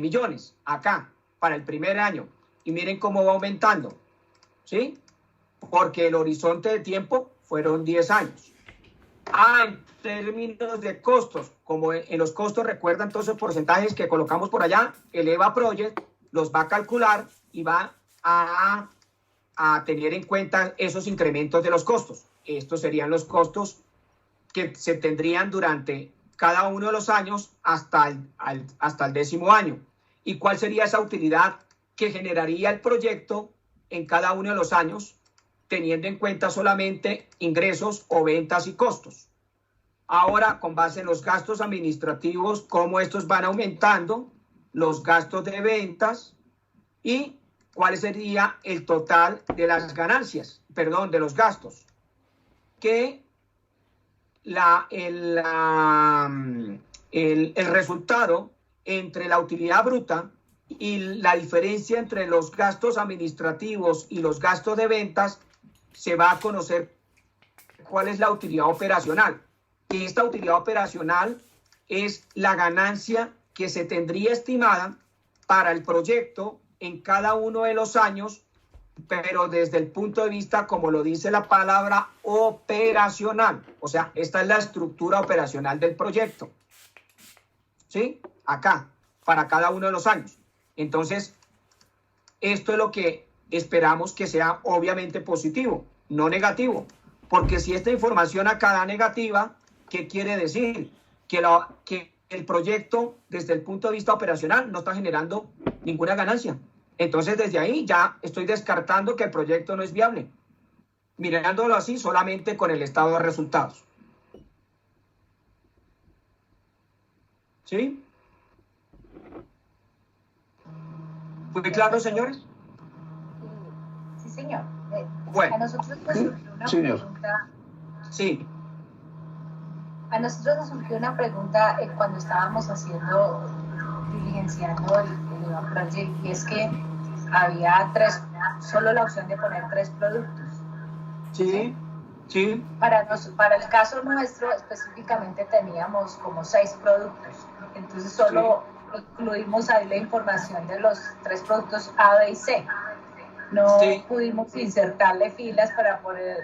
millones acá para el primer año. Y miren cómo va aumentando. ¿Sí? Porque el horizonte de tiempo fueron 10 años. En términos de costos, como en los costos, recuerdan todos esos porcentajes que colocamos por allá, el EVA Project los va a calcular y va a tener en cuenta esos incrementos de los costos. Estos serían los costos que se tendrían durante cada uno de los años hasta el 10º año. ¿Y cuál sería esa utilidad que generaría el proyecto en cada uno de los años, teniendo en cuenta solamente ingresos o ventas y costos? Ahora, con base en los gastos administrativos, cómo estos van aumentando, los gastos de ventas y cuál sería el total de las ganancias, de los gastos. Que el resultado entre la utilidad bruta y la diferencia entre los gastos administrativos y los gastos de ventas, se va a conocer cuál es la utilidad operacional. Y esta utilidad operacional es la ganancia que se tendría estimada para el proyecto en cada uno de los años, pero desde el punto de vista, como lo dice la palabra, operacional. O sea, esta es la estructura operacional del proyecto. ¿Sí? Acá, para cada uno de los años. Entonces, esto es lo que esperamos que sea obviamente positivo, no negativo. Porque si esta información acá da negativa, ¿qué quiere decir? Que el proyecto, desde el punto de vista operacional, no está generando ninguna ganancia. Entonces, desde ahí ya estoy descartando que el proyecto no es viable. Mirándolo así, solamente con el estado de resultados. ¿Sí? ¿Fue claro, señores? Sí, señor. Bueno. A nosotros nos surgió una pregunta. Sí. A nosotros nos surgió una pregunta cuando estábamos diligenciando el project, y es que había solo la opción de poner 3 productos. Sí, sí. Para el caso nuestro, específicamente teníamos como 6 productos. Entonces solo incluimos ahí la información de los 3 productos A, B y C. No pudimos insertarle filas para poner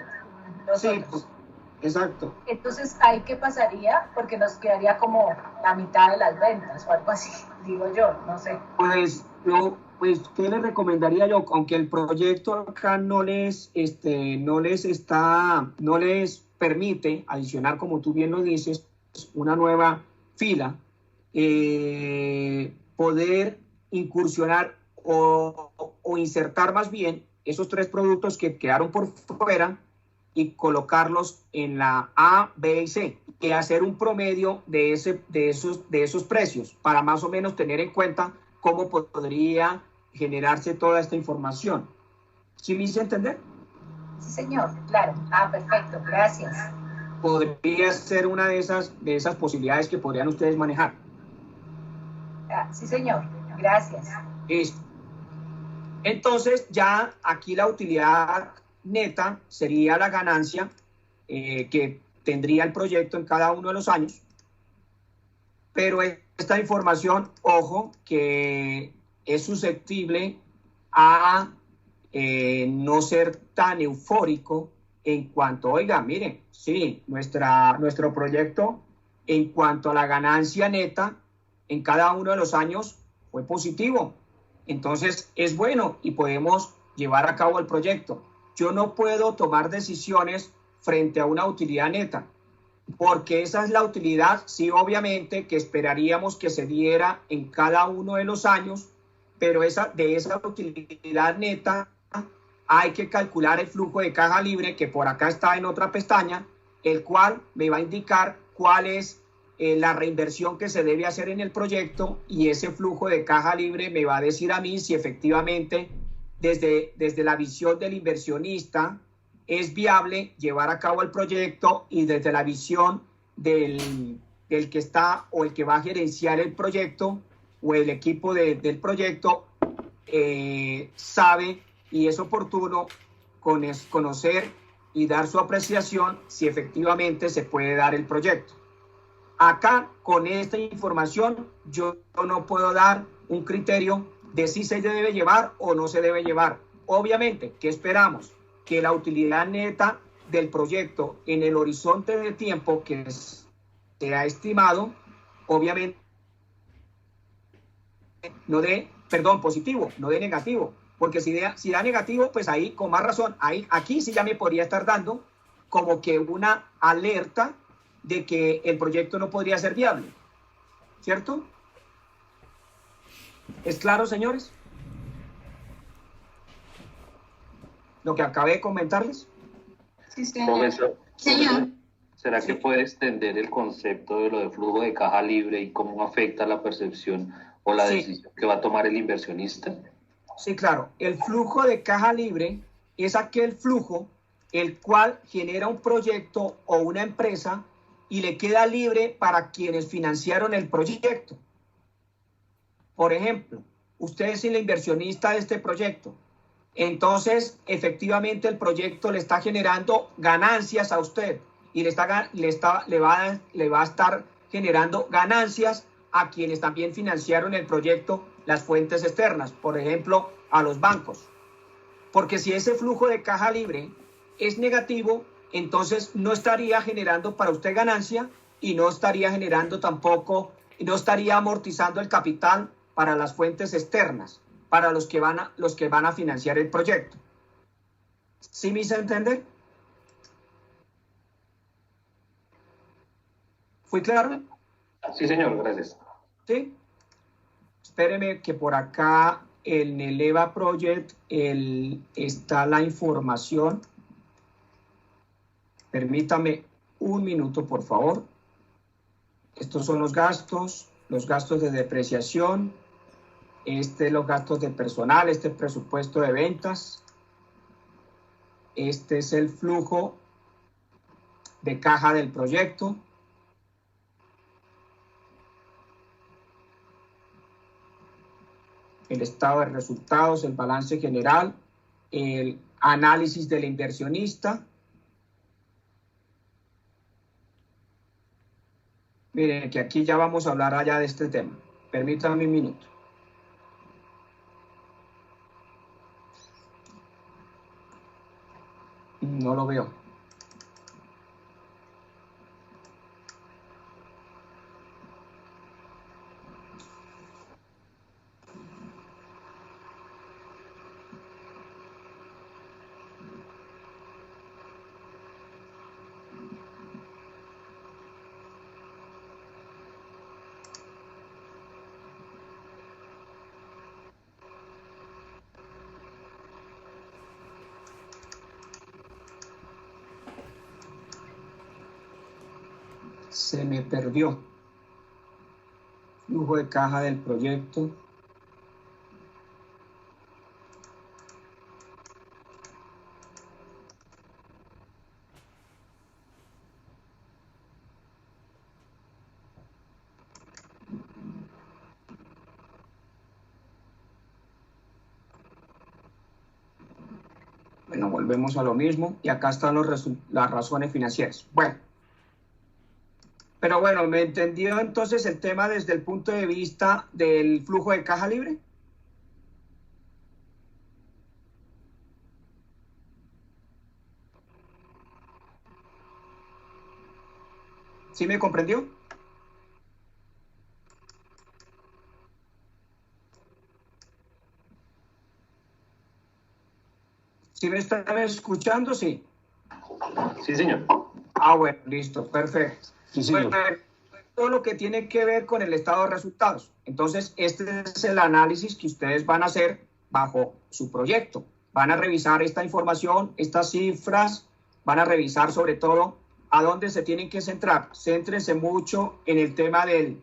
los otros. Exacto. Entonces, ¿ahí qué pasaría? Porque nos quedaría como la mitad de las ventas o algo así, digo yo, no sé. Pues, ¿qué les recomendaría yo? Aunque el proyecto acá no les permite adicionar, como tú bien lo dices, una nueva fila, poder incursionar o insertar más bien esos 3 productos que quedaron por fuera y colocarlos en la A, B y C, y hacer un promedio de esos precios para más o menos tener en cuenta cómo podría generarse toda esta información. ¿Sí me hice entender? Sí, señor, claro. Perfecto, gracias. Podría ser una de esas posibilidades que podrían ustedes manejar. Sí, señor, gracias. Listo. Entonces, ya aquí la utilidad neta sería la ganancia que tendría el proyecto en cada uno de los años, pero esta información, ojo, que es susceptible a no ser tan eufórico en cuanto, oiga, miren, sí, nuestro proyecto en cuanto a la ganancia neta en cada uno de los años fue positivo, entonces es bueno y podemos llevar a cabo el proyecto. Yo no puedo tomar decisiones frente a una utilidad neta, porque esa es la utilidad, sí, obviamente, que esperaríamos que se diera en cada uno de los años, pero de esa utilidad neta hay que calcular el flujo de caja libre, que por acá está en otra pestaña, el cual me va a indicar cuál es la reinversión que se debe hacer en el proyecto, y ese flujo de caja libre me va a decir a mí si efectivamente desde la visión del inversionista es viable llevar a cabo el proyecto, y desde la visión del que está o el que va a gerenciar el proyecto o el equipo del proyecto sabe y es oportuno conocer y dar su apreciación si efectivamente se puede dar el proyecto. Acá, con esta información, yo no puedo dar un criterio de si se debe llevar o no se debe llevar. Obviamente, ¿qué esperamos? Que la utilidad neta del proyecto en el horizonte de tiempo que se ha estimado, obviamente, no dé, positivo, no dé negativo. Porque si da negativo, pues ahí, con más razón, aquí sí ya me podría estar dando como que una alerta de que el proyecto no podría ser viable, ¿cierto? ¿Es claro, señores? Lo que acabé de comentarles. Sí, señor. Profesor, Señor. ¿será que puede extender el concepto de lo de flujo de caja libre y cómo afecta la percepción o la decisión que va a tomar el inversionista? Sí, claro. El flujo de caja libre es aquel flujo el cual genera un proyecto o una empresa y le queda libre para quienes financiaron el proyecto. Por ejemplo, usted es el inversionista de este proyecto. Entonces, efectivamente, el proyecto le está generando ganancias a usted y le va a estar generando ganancias a quienes también financiaron el proyecto, las fuentes externas, por ejemplo, a los bancos. Porque si ese flujo de caja libre es negativo, entonces no estaría generando para usted ganancia y no estaría generando tampoco, no estaría amortizando el capital para las fuentes externas, para los que van a financiar el proyecto. ¿Sí me hice entender? ¿Fui claro? Sí, señor, gracias. Sí. Espéreme que por acá en el EVA Project está la información. Permítame un minuto, por favor. Estos son los gastos de depreciación, los gastos de personal, el presupuesto de ventas. Este es el flujo de caja del proyecto. El estado de resultados, el balance general, el análisis del inversionista. Miren que aquí ya vamos a hablar allá de este tema. Permítanme un minuto. No lo veo. Se me perdió. Flujo de caja del proyecto. Bueno, volvemos a lo mismo y acá están las razones financieras. Bueno. Pero bueno, ¿me entendió entonces el tema desde el punto de vista del flujo de caja libre? ¿Sí me comprendió? ¿Sí me están escuchando? Sí. Sí, señor. Ah, bueno, listo, perfecto. Sí, señor. Bueno, todo lo que tiene que ver con el estado de resultados. Entonces, este es el análisis que ustedes van a hacer bajo su proyecto. Van a revisar esta información, estas cifras, van a revisar sobre todo ¿a dónde se tienen que centrar? Céntrense mucho en el tema de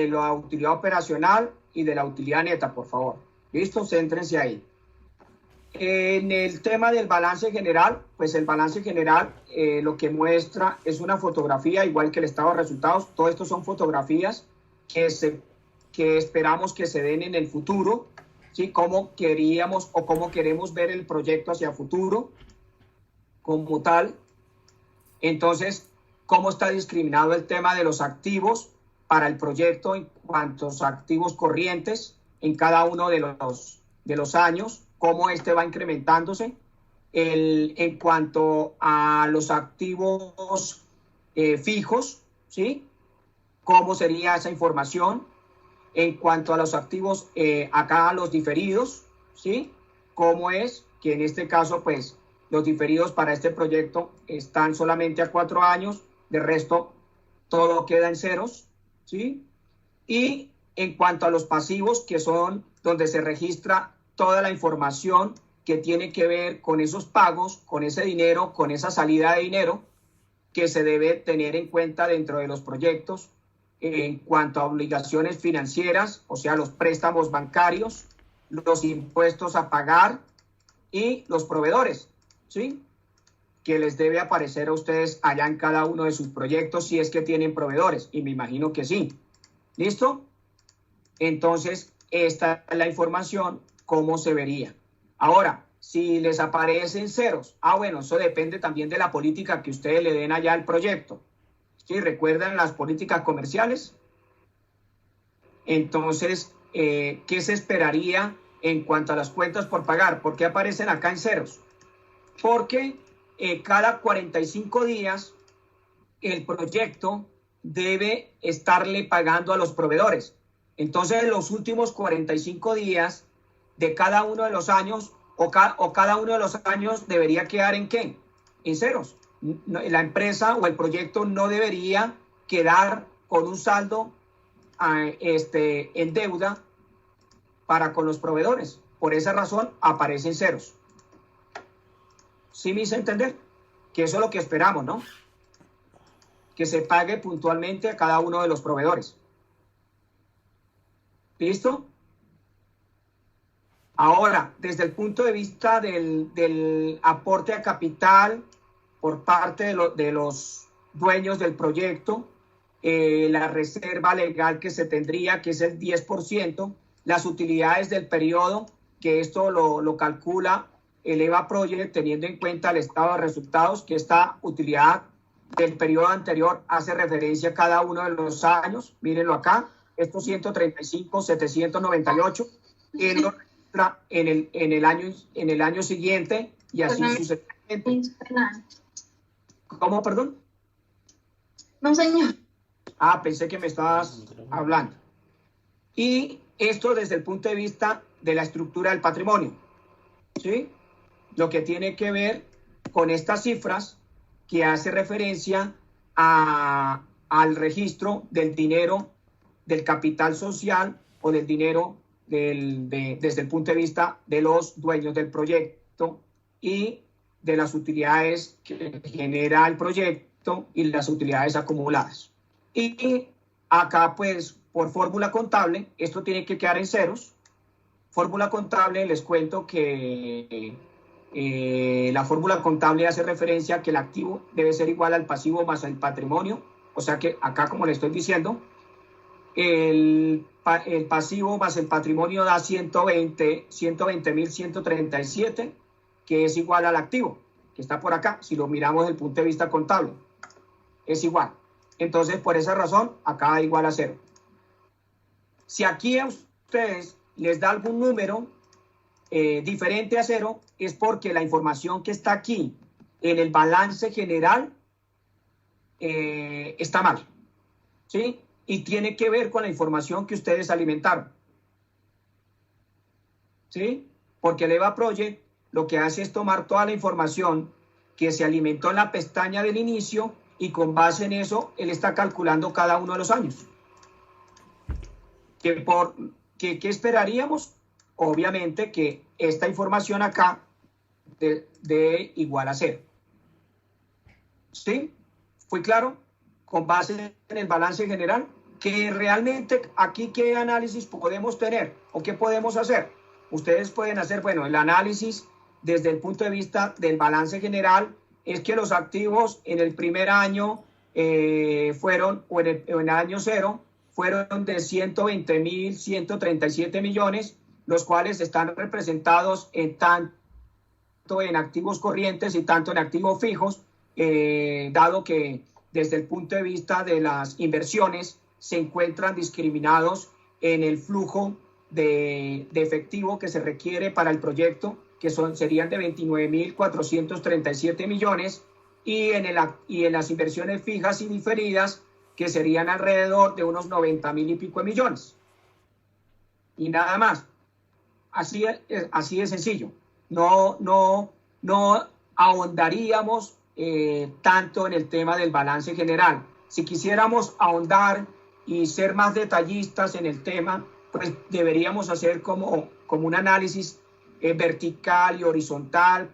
la utilidad operacional y de la utilidad neta, por favor. ¿Listo? Céntrense ahí. En el tema del balance general, pues el balance general lo que muestra es una fotografía, igual que el estado de resultados. Todo esto son fotografías que esperamos que se den en el futuro, ¿sí? Cómo queríamos o cómo queremos ver el proyecto hacia futuro como tal. Entonces, ¿cómo está discriminado el tema de los activos para el proyecto en cuanto a activos corrientes en cada uno de los años? ¿Cómo este va incrementándose? En cuanto a los activos fijos, ¿sí? ¿Cómo sería esa información? En cuanto a los activos, acá los diferidos, ¿sí? ¿Cómo es? Que en este caso, pues, los diferidos para este proyecto están solamente a 4 años, de resto todo queda en ceros, ¿sí? Y en cuanto a los pasivos, que son donde se registra toda la información que tiene que ver con esos pagos, con ese dinero, con esa salida de dinero que se debe tener en cuenta dentro de los proyectos en cuanto a obligaciones financieras, o sea, los préstamos bancarios, los impuestos a pagar y los proveedores, ¿sí? Que les debe aparecer a ustedes allá en cada uno de sus proyectos si es que tienen proveedores, y me imagino que sí. ¿Listo? Entonces, esta es la información, cómo se vería. Ahora, si les aparecen ceros, bueno, eso depende también de la política que ustedes le den allá al proyecto. ¿Sí? ¿Recuerdan las políticas comerciales? Entonces, ¿qué se esperaría en cuanto a las cuentas por pagar? ¿Por qué aparecen acá en ceros? Porque cada 45 días el proyecto debe estarle pagando a los proveedores. Entonces, en los últimos 45 días de cada uno de los años o cada uno de los años debería quedar ¿en qué? En ceros. La empresa o el proyecto no debería quedar con un saldo en deuda para con los proveedores. Por esa razón aparecen ceros. ¿Sí me hice entender? Que eso es lo que esperamos, ¿no? Que se pague puntualmente a cada uno de los proveedores. ¿Listo? Ahora, desde el punto de vista del aporte a capital por parte de los dueños del proyecto, la reserva legal que se tendría, que es el 10%, las utilidades del periodo, que esto lo calcula el EVA Project teniendo en cuenta el estado de resultados, que esta utilidad del periodo anterior hace referencia a cada uno de los años. Mírenlo acá, estos 135, 798, en el año siguiente y así sucesivamente. ¿Cómo, perdón? No, señor. Pensé que me estabas hablando. Y esto desde el punto de vista de la estructura del patrimonio, ¿sí? Lo que tiene que ver con estas cifras que hace referencia al registro del dinero, del capital social o del dinero desde el punto de vista de los dueños del proyecto y de las utilidades que genera el proyecto y las utilidades acumuladas. Y acá, pues, por fórmula contable, esto tiene que quedar en ceros. Fórmula contable, les cuento que la fórmula contable hace referencia a que el activo debe ser igual al pasivo más el patrimonio. O sea que acá, como le estoy diciendo, el pasivo más el patrimonio da 120.137, que es igual al activo, que está por acá. Si lo miramos desde el punto de vista contable, es igual. Entonces, por esa razón, acá da igual a 0. Si aquí a ustedes les da algún número diferente a 0, es porque la información que está aquí en el balance general está mal, ¿sí? Y tiene que ver con la información que ustedes alimentaron, ¿sí? Porque el EVA Project lo que hace es tomar toda la información que se alimentó en la pestaña del inicio y con base en eso, él está calculando cada uno de los años. ¿Qué esperaríamos? Obviamente que esta información acá de igual a 0. ¿Sí? ¿Fue claro? Con base en el balance general, que realmente aquí qué análisis podemos tener o qué podemos hacer. Ustedes pueden hacer, bueno, el análisis desde el punto de vista del balance general es que los activos en el primer año fueron, o en el año cero, fueron de 120.137 millones, los cuales están representados en tanto en activos corrientes y tanto en activos fijos, dado que desde el punto de vista de las inversiones se encuentran discriminados en el flujo de efectivo que se requiere para el proyecto, que serían de 29.437 millones, y en las inversiones fijas y diferidas, que serían alrededor de unos 90.000 y pico de millones. Y nada más. Así de sencillo. No ahondaríamos tanto en el tema del balance general. Si quisiéramos ahondar y ser más detallistas en el tema, pues deberíamos hacer como un análisis vertical y horizontal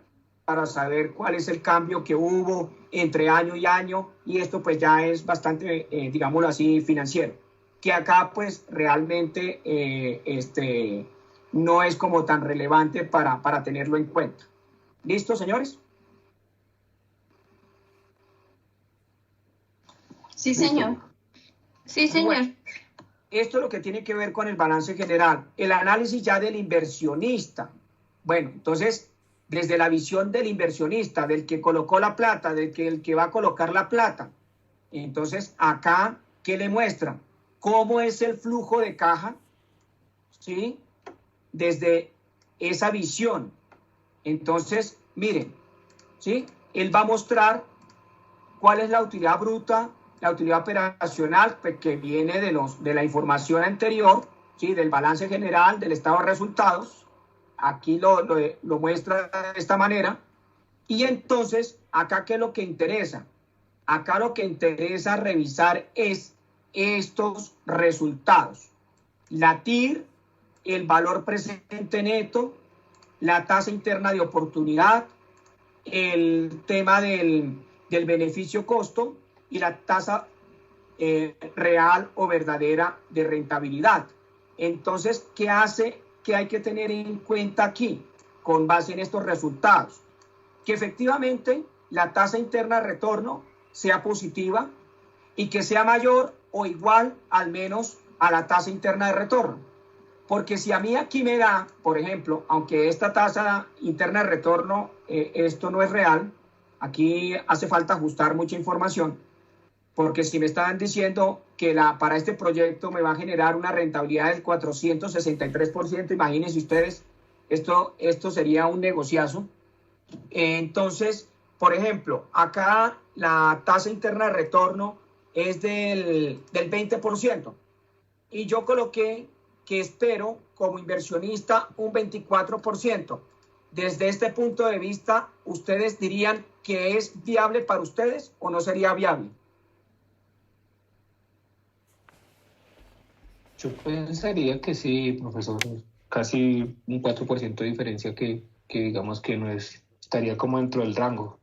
para saber cuál es el cambio que hubo entre año y año, y esto pues ya es bastante, digámoslo así, financiero, que acá pues realmente no es como tan relevante para tenerlo en cuenta. ¿Listo, señores? Sí, señor. Sí, señor. Bueno, esto es lo que tiene que ver con el balance general. El análisis ya del inversionista. Bueno, entonces, desde la visión del inversionista, del que colocó la plata, el que va a colocar la plata. Entonces, acá, ¿qué le muestra? ¿Cómo es el flujo de caja? ¿Sí? Desde esa visión. Entonces, miren, ¿sí? Él va a mostrar cuál es la utilidad bruta, la utilidad operacional, pues, que viene de la información anterior, ¿sí? Del balance general, del estado de resultados. Aquí lo muestra de esta manera. Y entonces, acá, ¿qué es lo que interesa? Acá lo que interesa revisar es estos resultados. La TIR, el valor presente neto, la tasa interna de oportunidad, el tema del beneficio-costo y la tasa real o verdadera de rentabilidad. Entonces, ¿qué hay que tener en cuenta aquí con base en estos resultados? Que efectivamente la tasa interna de retorno sea positiva y que sea mayor o igual al menos a la tasa interna de retorno. Porque si a mí aquí me da, por ejemplo, aunque esta tasa interna de retorno, esto no es real, aquí hace falta ajustar mucha información, porque si me están diciendo que para este proyecto me va a generar una rentabilidad del 463%, imagínense ustedes, esto sería un negociazo. Entonces, por ejemplo, acá la tasa interna de retorno es del 20%, y yo coloqué que espero como inversionista un 24%. Desde este punto de vista, ¿ustedes dirían que es viable para ustedes o no sería viable? Yo pensaría que sí, profesor, casi un 4% de diferencia que digamos que no estaría como dentro del rango.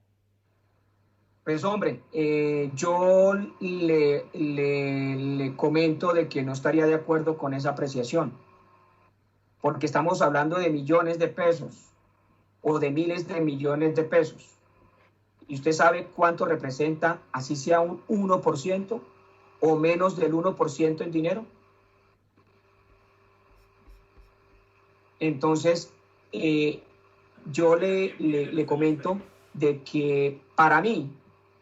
Pues hombre, yo le comento de que no estaría de acuerdo con esa apreciación, porque estamos hablando de millones de pesos o de miles de millones de pesos. ¿Y usted sabe cuánto representa, así sea un 1% o menos del 1% en dinero? Entonces, yo le comento de que para mí,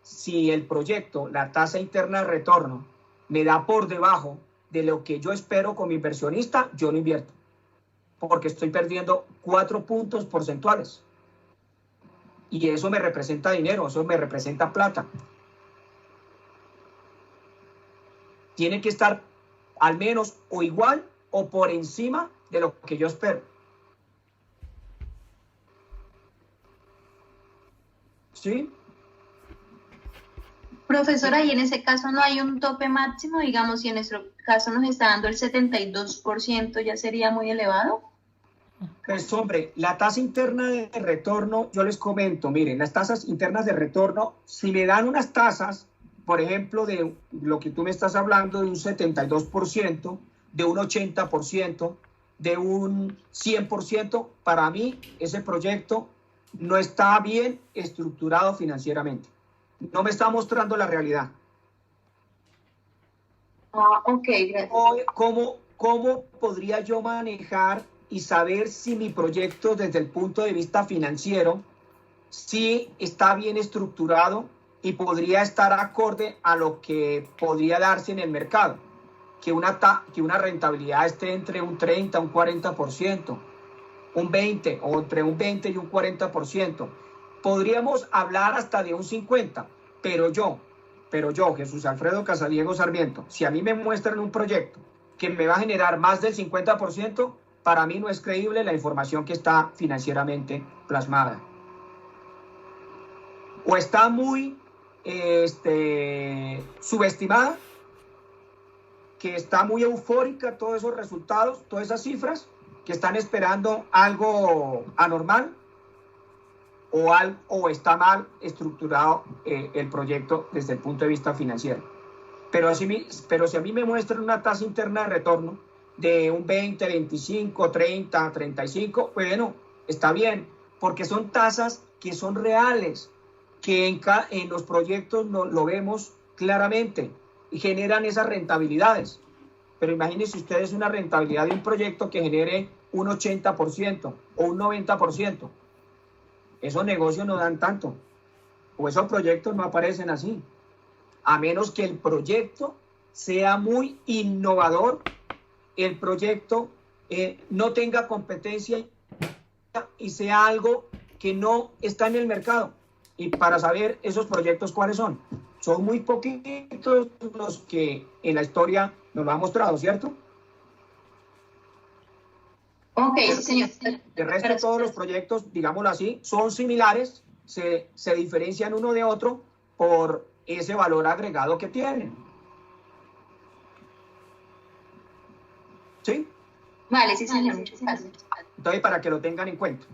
si el proyecto, la tasa interna de retorno, me da por debajo de lo que yo espero como inversionista, yo no invierto, porque estoy perdiendo 4 puntos porcentuales. Y eso me representa dinero, eso me representa plata. Tiene que estar al menos o igual o por encima de lo que yo espero. ¿Sí? Profesora, y en ese caso no hay un tope máximo, digamos, si en nuestro caso nos está dando el 72%, ¿ya sería muy elevado? Pues hombre, la tasa interna de retorno, yo les comento, miren, las tasas internas de retorno, si me dan unas tasas por ejemplo, de lo que tú me estás hablando, de un 72%, de un 80%, de un 100%, para mí ese proyecto no está bien estructurado financieramente. No me está mostrando la realidad. Ok, gracias. ¿Cómo podría yo manejar y saber si mi proyecto desde el punto de vista financiero sí está bien estructurado y podría estar acorde a lo que podría darse en el mercado? Que una rentabilidad esté entre un 30, un 40%, un 20 o entre un 20 y un 40%. Podríamos hablar hasta de un 50%, pero yo, Jesús Alfredo Casadiego Sarmiento, si a mí me muestran un proyecto que me va a generar más del 50%, para mí no es creíble la información que está financieramente plasmada. O está muy subestimada, que está muy eufórica todos esos resultados, todas esas cifras, que están esperando algo anormal, o está mal estructurado el proyecto desde el punto de vista financiero. Pero si a mí me muestran una tasa interna de retorno de un 20, 25, 30, 35, bueno, está bien, porque son tasas que son reales, que en los proyectos lo vemos claramente y generan esas rentabilidades. Pero imagínense ustedes una rentabilidad de un proyecto que genere un 80% o un 90%. Esos negocios no dan tanto, o esos proyectos no aparecen así, a menos que el proyecto sea muy innovador, el proyecto no tenga competencia y sea algo que no está en el mercado. Y para saber esos proyectos cuáles son muy poquitos los que en la historia nos lo han mostrado, ¿cierto? Ok, sí, señor. El resto de todos los proyectos, digámoslo así, son similares, se diferencian uno de otro por ese valor agregado que tienen. ¿Sí? Vale, sí, señor. Muchas gracias. Entonces, para que lo tengan en cuenta.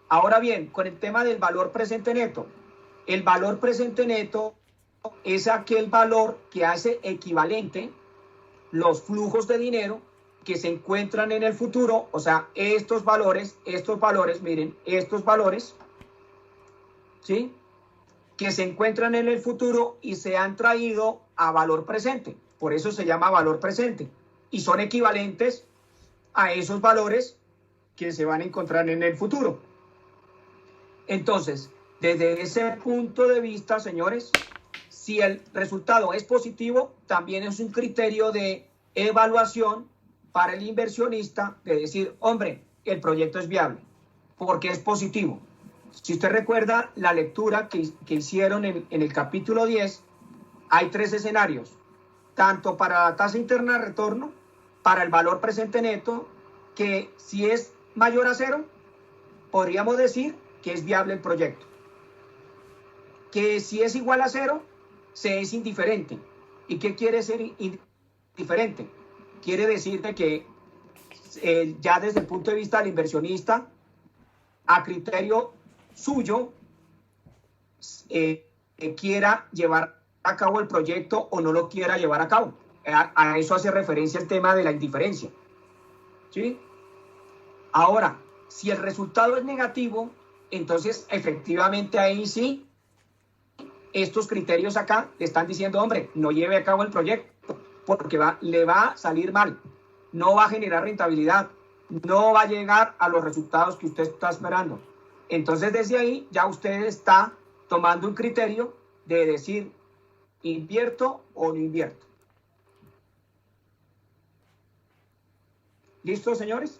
Ahora bien, con el tema del valor presente neto. El valor presente neto es aquel valor que hace equivalente los flujos de dinero que se encuentran en el futuro, o sea, estos valores, miren, estos valores, ¿sí? Que se encuentran en el futuro y se han traído a valor presente. Por eso se llama valor presente. Y son equivalentes a esos valores que se van a encontrar en el futuro. Entonces, desde ese punto de vista, señores, si el resultado es positivo, también es un criterio de evaluación para el inversionista de decir, hombre, el proyecto es viable, porque es positivo. Si usted recuerda la lectura que hicieron en el capítulo 10, hay 3 escenarios, tanto para la tasa interna de retorno, para el valor presente neto, que si es mayor a 0, podríamos decir que es viable el proyecto. Que si es igual a 0, se es indiferente. ¿Y qué quiere ser indiferente? Quiere decir que ya desde el punto de vista del inversionista, a criterio suyo, quiera llevar a cabo el proyecto o no lo quiera llevar a cabo. A eso hace referencia el tema de la indiferencia. ¿Sí? Ahora, si el resultado es negativo, entonces efectivamente ahí sí, estos criterios acá le están diciendo, hombre, no lleve a cabo el proyecto, porque le va a salir mal, no va a generar rentabilidad, no va a llegar a los resultados que usted está esperando. Entonces desde ahí ya usted está tomando un criterio de decir, ¿invierto o no invierto? ¿Listo, señores?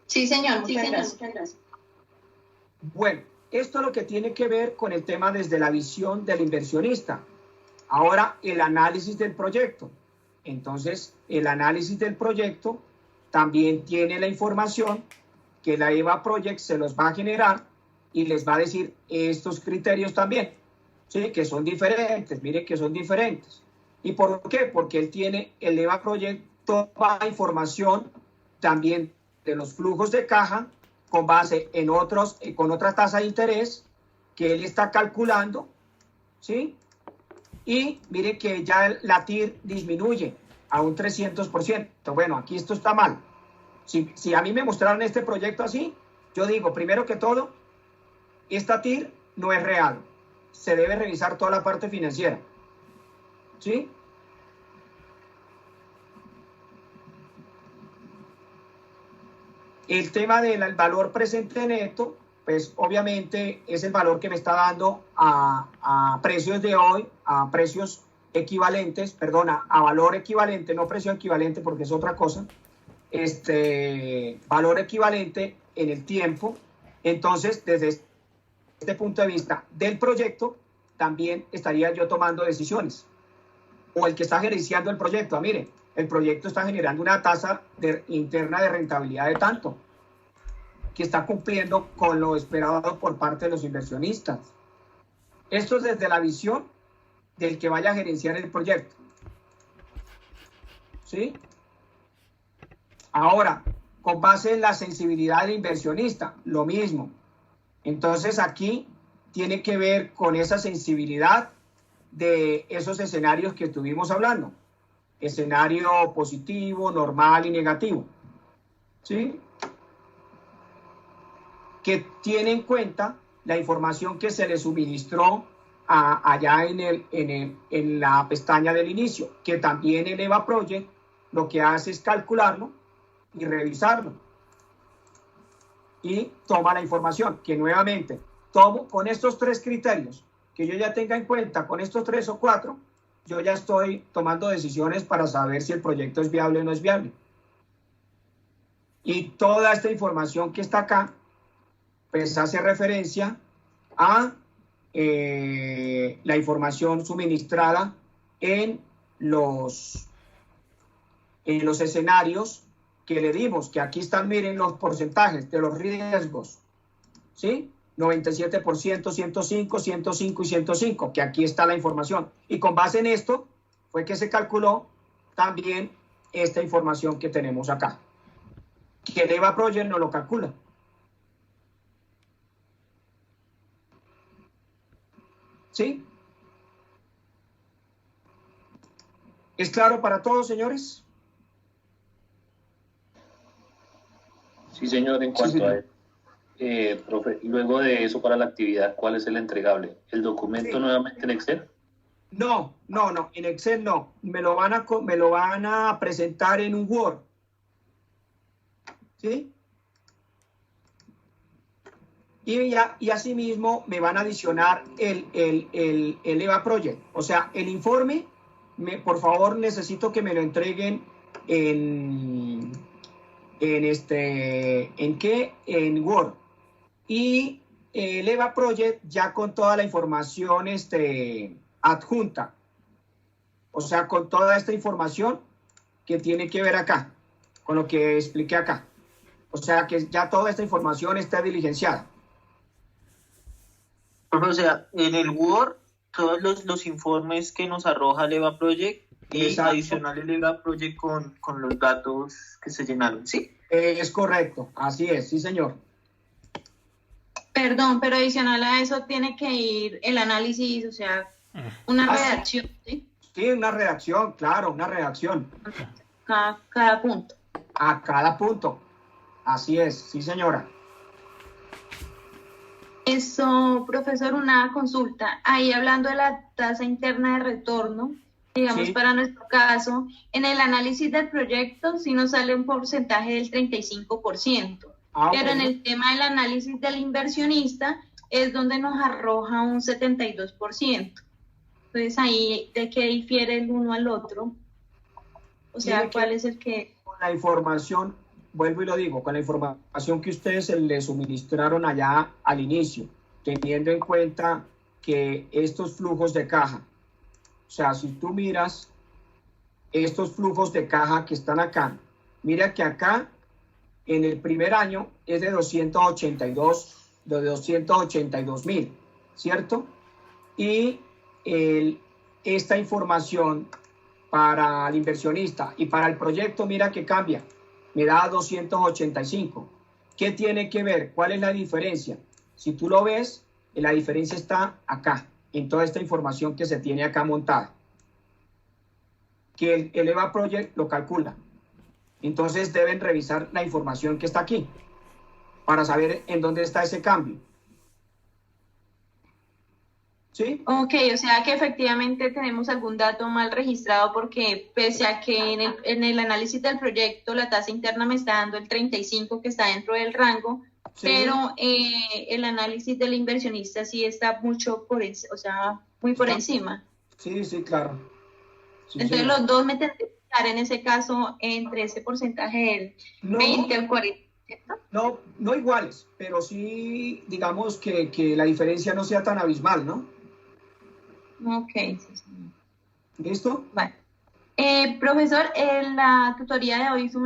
Sí, señor. Muchas gracias. Bueno, esto es lo que tiene que ver con el tema desde la visión del inversionista. Ahora, el análisis del proyecto. Entonces, el análisis del proyecto también tiene la información que la EVA Project se los va a generar y les va a decir estos criterios también, ¿sí? Que son diferentes, mire que son diferentes. ¿Y por qué? Porque el EVA Project toma información también de los flujos de caja con base en con otra tasa de interés que él está calculando, ¿sí? Y mire que ya la TIR disminuye a un 300%. Bueno, aquí esto está mal. Si a mí me mostraron este proyecto así, yo digo, primero que todo, esta TIR no es real. Se debe revisar toda la parte financiera. ¿Sí? El tema del valor presente neto, pues obviamente es el valor que me está dando a precios de hoy, a precios equivalentes, perdona, a valor equivalente, no precio equivalente porque es otra cosa, valor equivalente en el tiempo. Entonces, desde este punto de vista del proyecto, también estaría yo tomando decisiones. O el que está gerenciando el proyecto, mire, el proyecto está generando una tasa interna de rentabilidad de tanto, que está cumpliendo con lo esperado por parte de los inversionistas. Esto es desde la visión del que vaya a gerenciar el proyecto. ¿Sí? Ahora, con base en la sensibilidad del inversionista, lo mismo. Entonces aquí tiene que ver con esa sensibilidad de esos escenarios que estuvimos hablando. Escenario positivo, normal y negativo. ¿Sí? Que tiene en cuenta la información que se le suministró allá en la pestaña del inicio, que también el EVA Project lo que hace es calcularlo y revisarlo. Y toma la información, que nuevamente tomo con estos 3 criterios, que yo ya tenga en cuenta, con estos 3 o 4, yo ya estoy tomando decisiones para saber si el proyecto es viable o no es viable. Y toda esta información que está acá, pues hace referencia a la información suministrada en los escenarios que le dimos, que aquí están, miren los porcentajes de los riesgos, ¿sí? 97%, 105, 105 y 105, que aquí está la información. Y con base en esto fue que se calculó también esta información que tenemos acá, que el EVA Project no lo calcula. ¿Sí? ¿Es claro para todos, señores? Sí, señor, en cuanto a profe, luego de eso para la actividad, ¿cuál es el entregable? ¿El documento nuevamente en Excel? No, en Excel no. Me lo van a presentar en un Word. ¿Sí? Y asimismo me van a adicionar el EVA Project. O sea, el informe, por favor, necesito que me lo entreguen en Word. Y el EVA Project ya con toda la información adjunta. O sea, con toda esta información que tiene que ver acá, con lo que expliqué acá. O sea, que ya toda esta información está diligenciada. O sea, en el Word, todos los informes que nos arroja el EVA Project y Exacto. adicional el EVA Project con los datos que se llenaron, ¿sí? Es correcto, así es, sí señor. Perdón, pero adicional a eso tiene que ir el análisis, o sea, una redacción, ¿sí? Sí, una redacción, claro, una redacción. Cada punto. A cada punto, así es, sí señora. Eso, profesor, una consulta. Ahí hablando de la tasa interna de retorno, digamos, Sí. para nuestro caso, en el análisis del proyecto sí nos sale un porcentaje del 35%, pero en el tema del análisis del inversionista es donde nos arroja un 72%. Entonces, ahí, ¿de qué difiere el uno al otro? O sea, ¿cuál es el que...? Con la información, vuelvo y lo digo, con la información que ustedes le suministraron allá al inicio, teniendo en cuenta que estos flujos de caja, o sea, si tú miras estos flujos de caja que están acá, mira que acá en el primer año es de 282.000, ¿cierto? Y esta información para el inversionista y para el proyecto, mira que cambia, me da 285. ¿Qué tiene que ver? ¿Cuál es la diferencia? Si tú lo ves, La diferencia está acá, en toda esta información que se tiene acá montada. Que el EVA Project lo calcula. Entonces deben revisar la información que está aquí para saber en dónde está ese cambio. ¿Sí? Ok, o sea que efectivamente tenemos algún dato mal registrado porque pese a que en el análisis del proyecto la tasa interna me está dando el 35 que está dentro del rango, sí, pero el análisis del inversionista sí está mucho por encima, o sea, muy por encima. Sí, sí, claro. Sí, entonces sí, los dos me tendrían que estar en ese caso entre ese porcentaje del 20 o 40%. No iguales, pero sí digamos que la diferencia no sea tan abismal, ¿no? Ok. ¿Listo? Vale. Profesor, en la tutoría de hoy